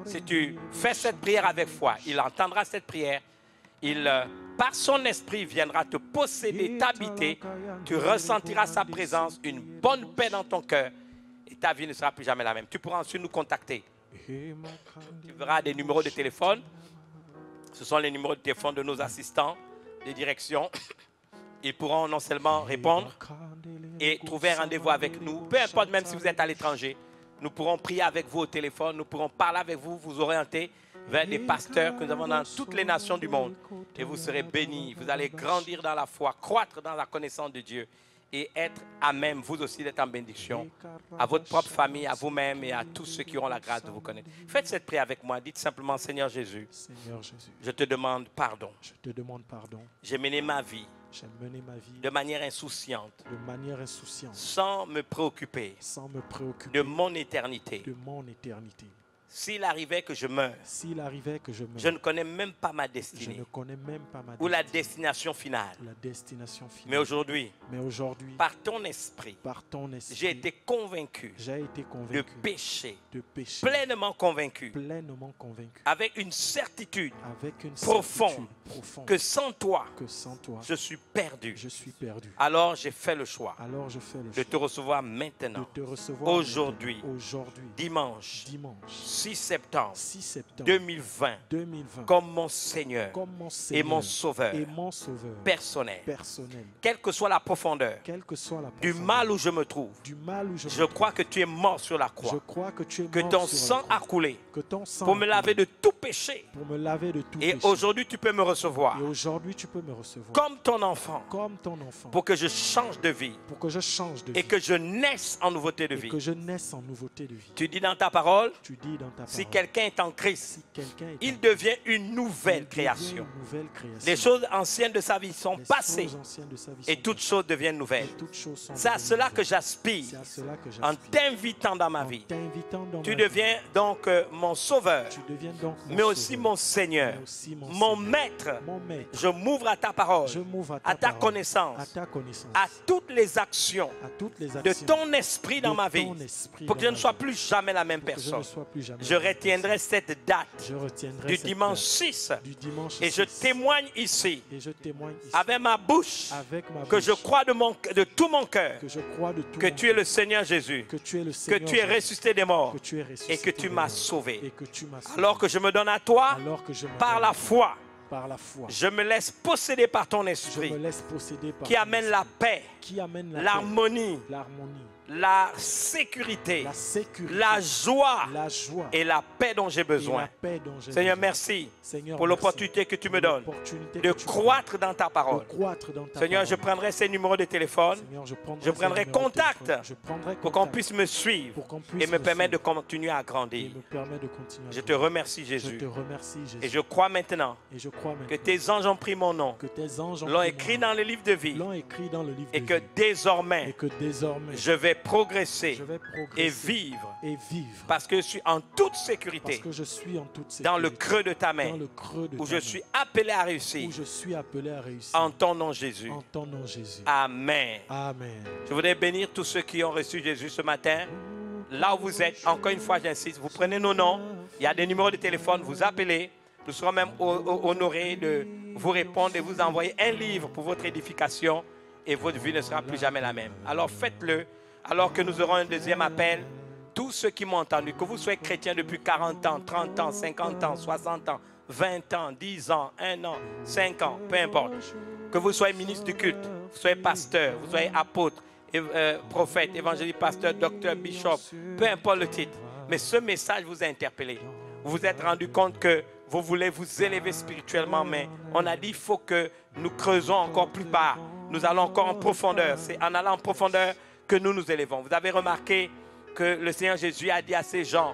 si tu fais cette prière avec foi, il entendra cette prière. Il, par son esprit, viendra te posséder, t'habiter. Tu ressentiras sa présence, une bonne paix dans ton cœur. Et ta vie ne sera plus jamais la même. Tu pourras ensuite nous contacter. Tu verras des numéros de téléphone. Ce sont les numéros de téléphone de nos assistants de direction. Ils pourront non seulement répondre et trouver un rendez-vous avec nous. Peu importe, même si vous êtes à l'étranger. Nous pourrons prier avec vous au téléphone. Nous pourrons parler avec vous, vous orienter vers des pasteurs que nous avons dans toutes les nations du monde. Et vous serez bénis. Vous allez grandir dans la foi, croître dans la connaissance de Dieu. Et être à même, vous aussi, d'être en bénédiction à votre propre famille, à vous-même et à tous ceux qui auront la grâce de vous connaître. Faites cette prière avec moi. Dites simplement, Seigneur Jésus, je te demande pardon. Je te demande pardon. J'ai mené ma vie de manière insouciante, sans me préoccuper de mon éternité. S'il arrivait que je meure, je ne connais même pas ma destinée ou la destination finale. Mais aujourd'hui, par ton esprit, j'ai été convaincu de péché, pleinement convaincu, avec une certitude profonde que sans toi, je suis perdu. Alors j'ai fait le choix de te recevoir maintenant, aujourd'hui, dimanche 6 septembre 2020, comme mon Seigneur et mon Sauveur personnel. Quelle que soit la profondeur du mal où je me trouve, je crois que tu es mort sur la croix, que ton sang a coulé pour me laver de tout péché. Et aujourd'hui, tu peux me recevoir comme ton enfant pour que je change de vie et que je naisse en nouveauté de vie. Tu dis dans ta parole, si quelqu'un est en Christ, il devient une nouvelle création. Les choses anciennes de sa vie sont passées et toutes choses deviennent nouvelles. C'est à cela que j'aspire en t'invitant dans ma vie. Tu deviens donc mon sauveur, mais aussi mon Seigneur, mon maître. Je m'ouvre à ta parole, à ta connaissance, à toutes les actions de ton esprit dans ma vie, pour que je ne sois plus jamais la même personne. Je retiendrai cette date du dimanche 6 et je témoigne ici avec ma bouche que je crois de tout mon cœur que tu es le Seigneur Jésus, que tu es ressuscité des morts et que tu m'as sauvé. Alors que je me donne à toi par la foi, je me laisse posséder par ton esprit qui amène la paix, l'harmonie, la sécurité, la joie et la paix dont j'ai besoin. Seigneur, merci pour l'opportunité que tu me donnes de croître dans ta parole. Seigneur, je prendrai ces numéros de téléphone, je prendrai contact pour qu'on puisse me suivre et me permettre de continuer à grandir. Je te remercie, Jésus. Et je crois maintenant que tes anges ont pris mon nom, l'ont écrit dans le livre de vie et que désormais, je vais progresser et vivre parce que je suis en toute sécurité dans le creux de ta main où je suis appelé à réussir en ton nom Jésus. Amen. Je voudrais bénir tous ceux qui ont reçu Jésus ce matin. Là où vous êtes, encore une fois j'insiste, vous prenez nos noms, il y a des numéros de téléphone, vous appelez. Nous serons même honorés de vous répondre et vous envoyer un livre pour votre édification et votre vie ne sera plus jamais la même. Alors faites-le, alors que nous aurons un deuxième appel. Tous ceux qui m'ont entendu, que vous soyez chrétien depuis 40 ans, 30 ans, 50 ans, 60 ans, 20 ans, 10 ans, 1 an, 5 ans, peu importe. Que vous soyez ministre du culte, vous soyez pasteur, vous soyez apôtre, prophète, évangéliste, pasteur, docteur, bishop, peu importe le titre. Mais ce message vous a interpellé. Vous vous êtes rendu compte que vous voulez vous élever spirituellement, mais on a dit qu'il faut que nous creusons encore plus bas. Nous allons encore en profondeur. C'est en allant en profondeur que nous nous élevons. Vous avez remarqué que le Seigneur Jésus a dit à ces gens,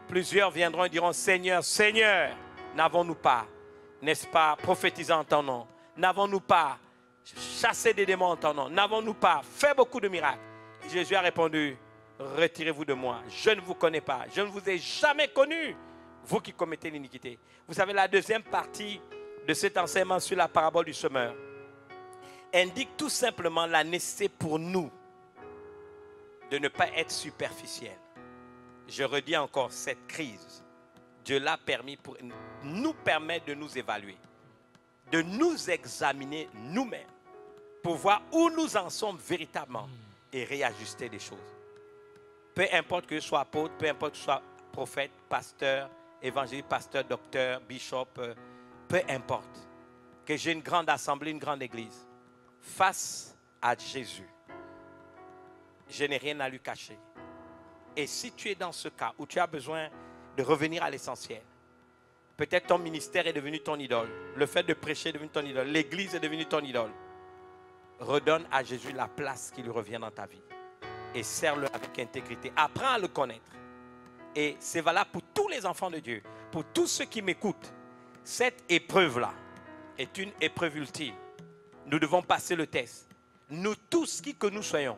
plusieurs viendront et diront, Seigneur, Seigneur, n'avons-nous pas, n'est-ce pas, prophétisé en ton nom? N'avons-nous pas chassé des démons en ton nom? N'avons-nous pas fait beaucoup de miracles? Et Jésus a répondu, retirez-vous de moi, je ne vous connais pas, je ne vous ai jamais connu, vous qui commettez l'iniquité. Vous savez, la deuxième partie de cet enseignement sur la parabole du semeur indique tout simplement la nécessité pour nous de ne pas être superficiel. Je redis encore, cette crise, Dieu l'a permis pour nous permettre de nous évaluer, de nous examiner nous-mêmes, pour voir où nous en sommes véritablement et réajuster des choses. Peu importe que je sois apôtre, peu importe que je sois prophète, pasteur, évangéliste, pasteur, docteur, bishop, peu importe. Que j'ai une grande assemblée, une grande église. Face à Jésus, je n'ai rien à lui cacher. Et si tu es dans ce cas où tu as besoin de revenir à l'essentiel, peut-être ton ministère est devenu ton idole, le fait de prêcher est devenu ton idole, l'église est devenue ton idole, redonne à Jésus la place qui lui revient dans ta vie et sers-le avec intégrité. Apprends à le connaître. Et c'est valable pour tous les enfants de Dieu, pour tous ceux qui m'écoutent. Cette épreuve-là est une épreuve ultime. Nous devons passer le test. Nous tous, qui que nous soyons,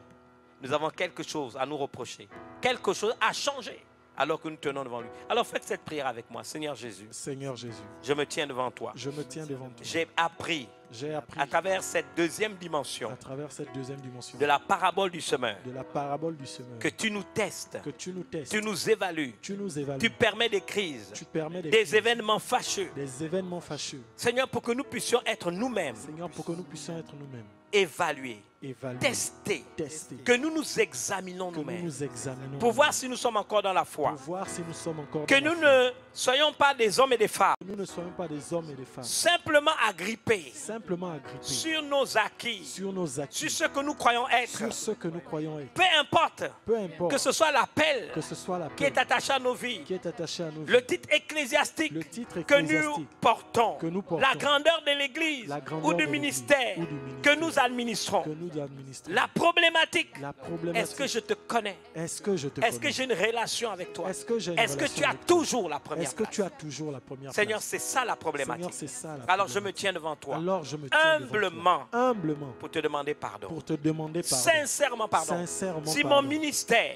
nous avons quelque chose à nous reprocher, quelque chose à changer alors que nous tenons devant lui. Alors faites cette prière avec moi. Seigneur Jésus. Seigneur Jésus. Je me tiens devant toi. Je me tiens devant toi. J'ai appris à travers cette deuxième dimension de la parabole du semeur, que tu nous testes, tu nous évalues, tu permets des crises, des événements fâcheux. Seigneur, pour que nous puissions être nous-mêmes, évaluer, tester, que nous nous examinons nous-mêmes, pour voir si nous sommes encore dans la foi, que nous ne soyons pas des hommes et des femmes, simplement agrippés sur nos acquis, sur ce que nous croyons être, peu importe que ce soit l'appel qui est attaché à nos vies, le titre ecclésiastique que nous portons, la grandeur de l'église ou du ministère que nous administrons. La problématique, est-ce que je te connais? Est-ce que j'ai une relation avec toi? Est-ce que tu as toujours la première place? Seigneur, c'est ça la problématique. Alors je me tiens devant toi, humblement, pour te demander pardon. Sincèrement pardon. Si mon ministère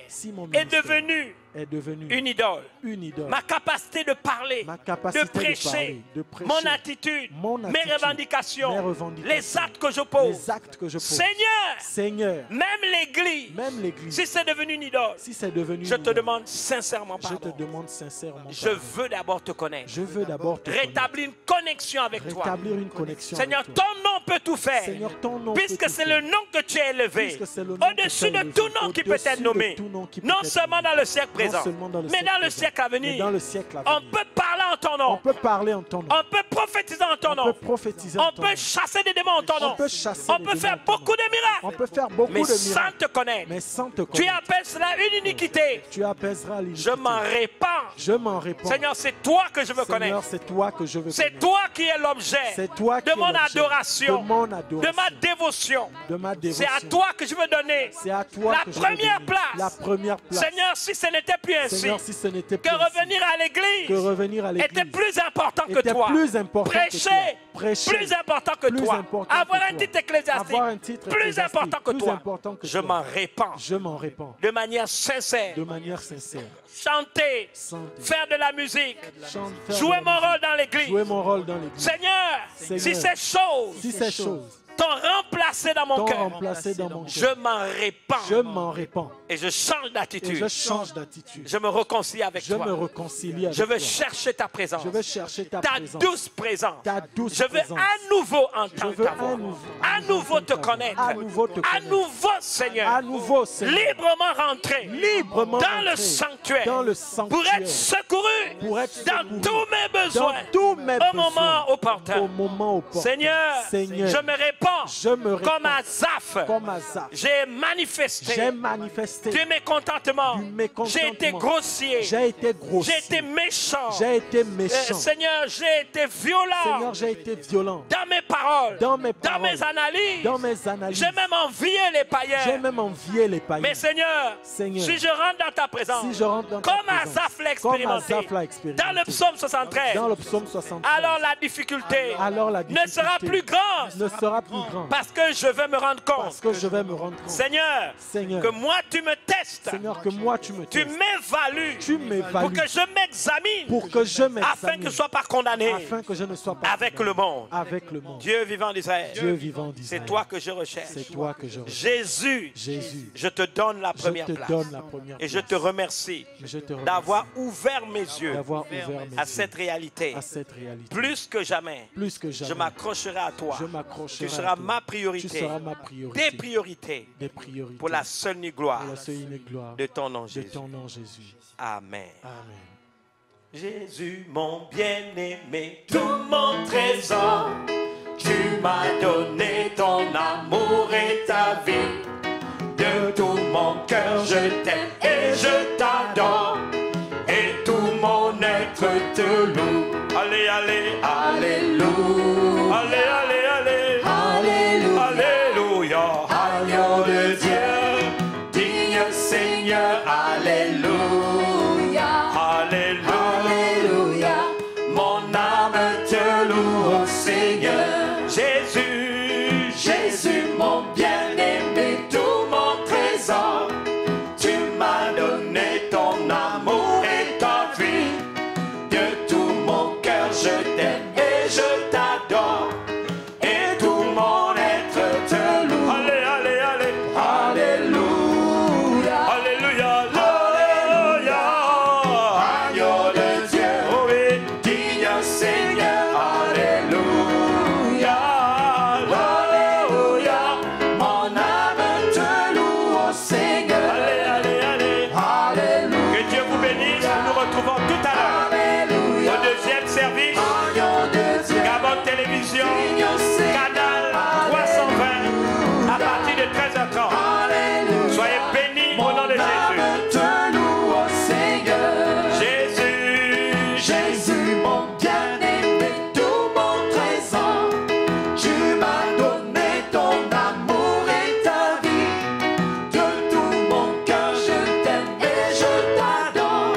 est devenu une idole, ma capacité de parler, de prêcher, mon attitude, mes revendications, les actes que je pose, Seigneur, même l'église, si c'est devenu une idole, je te demande sincèrement pardon. Je veux d'abord te connaître, rétablir une connexion avec toi. Seigneur, ton nom peut tout faire, puisque c'est le nom que tu as élevé, au-dessus de tout nom qui peut être nommé, non seulement dans le siècle présent, mais dans le siècle à venir. On peut parler en ton nom, on peut prophétiser en ton nom, on peut chasser des démons en ton nom, on peut faire beaucoup de miracles, mais sans te connaître. Tu appelles cela une iniquité. Je m'en répands. Seigneur, c'est toi que je veux connaître. C'est toi qui es l'objet de mon adoration, de ma dévotion. C'est à toi que je veux donner la première place. Seigneur, si ce n'était plus ainsi, que revenir à l'église était plus important que toi. Prêcher, plus important que toi. Avoir un titre ecclésiastique, plus important que toi. Je m'en répands. De manière sincère. Chanter, faire de la musique, jouer mon rôle dans l'église. Seigneur, si ces choses t'ont remplacé remplacé dans mon cœur. Je m'en répands. Je m'en répands. Et je change Et d'attitude. je change d'attitude. Je me réconcilie avec Je toi. me réconcilie avec Je veux toi. chercher ta présence. Je veux chercher ta Ta présence. douce présence. Ta douce Je veux présence. à nouveau Je entendre veux ta voix. à À nouveau te connaître. À nouveau te À connaître. nouveau, Seigneur. À nouveau, Seigneur. Librement rentrer. Librement Dans le rentrer sanctuaire. dans le Pour sanctuaire. être secouru. Pour être Dans secouru. tous mes besoins. Dans tous mes Au besoins. moment opportun. Au moment opportun. Seigneur, Seigneur, je me répands. je me répands. Comme Asaph. Comme Asaph. J'ai manifesté. J'ai manifesté Du mécontentement. du mécontentement. J'ai été grossier. J'ai été grossier. J'ai été méchant. J'ai été méchant. Seigneur, j'ai été violent. Seigneur, j'ai été violent. Dans mes paroles. Dans mes Dans paroles. mes analyses. Dans mes analyses. J'ai même envié les païens. J'ai même envié les païens. Mais Seigneur, Seigneur, si je rentre dans ta présence, si je rentre dans ta comme présence, Asaph l'a comme expérimenté, Asaph l'a expérimenté, dans le psaume 73, dans le psaume 73, alors la difficulté, alors la ne sera difficulté plus grande. ne sera plus grande. Parce que je vais me rendre compte, Parce que je vais me rendre compte, Seigneur, Seigneur, que moi tu me testes, Seigneur, que moi tu me tu testes, m'évalues, tu m'évalues, pour que je m'examine, pour que je m'examine, afin que je ne sois pas condamné afin que je ne sois pas avec condamné le monde. avec le monde. Dieu vivant d'Israël, Dieu vivant d'Israël, c'est toi que je recherche. c'est toi que je recherche. Jésus, Jésus, je te donne la je première te place. donne la première Et je place. te remercie Je te remercie d'avoir ouvert mes yeux d'avoir ouvert mes à yeux cette réalité. à cette réalité. Plus que jamais, Plus que jamais, je m'accrocherai à toi. je m'accrocherai Tu à seras toi. ma Tu priorité, seras ma priorité, des priorités des priorités pour la seule gloire pour la seule unique gloire de ton nom, de Jésus. ton nom, Jésus. Amen. Amen. Jésus, mon bien-aimé, tout mon trésor, tu m'as donné ton amour et ta vie. De tout mon cœur, je t'aime et je t'adore. Et tout mon être te loue. Allez, allez, alléluia. Allez, allez, allez. Alléluia. Alléluia. Agneau de Dieu, digne Seigneur. Alléluia. Alléluia. Alléluia. Mon âme te loue, oh Seigneur. Jésus, Jésus, mon bien-aimé, tout mon trésor. Tu m'as donné ton amour et ta vie. De tout mon cœur, je t'aime et je t'adore. Et tout mon être te loue. Allez, allez, allez. Alléluia. Alléluia. Alléluia. Agneau de Dieu. Oh oui. Digne Seigneur. Alléluia. Alléluia. Mon âme te loue, oh Seigneur. Allez, allez, allez. Alléluia. Que Dieu vous bénisse. Nous nous retrouvons tout à l'heure Alléluia. au deuxième service. Agneau de Dieu. Gabon Télévision. Digne Seigneur. Canal 320 à partir de 13h30. Alléluia. Soyez bénis au nom de Jésus. Mon âme te loue, oh Seigneur. Jésus, Jésus, mon bien-aimé, tout mon trésor, tu m'as donné ton amour et ta vie. De tout mon cœur, je t'aime et je t'adore.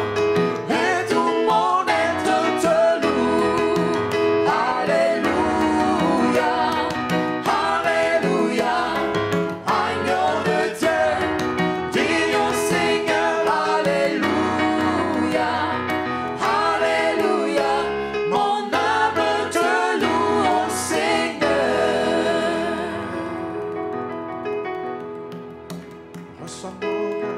Et tout mon être te loue. Alléluia, Alléluia, agneau de Dieu, digne au Seigneur. Alléluia, Alléluia, mon âme te loue, oh Seigneur. Reçois mon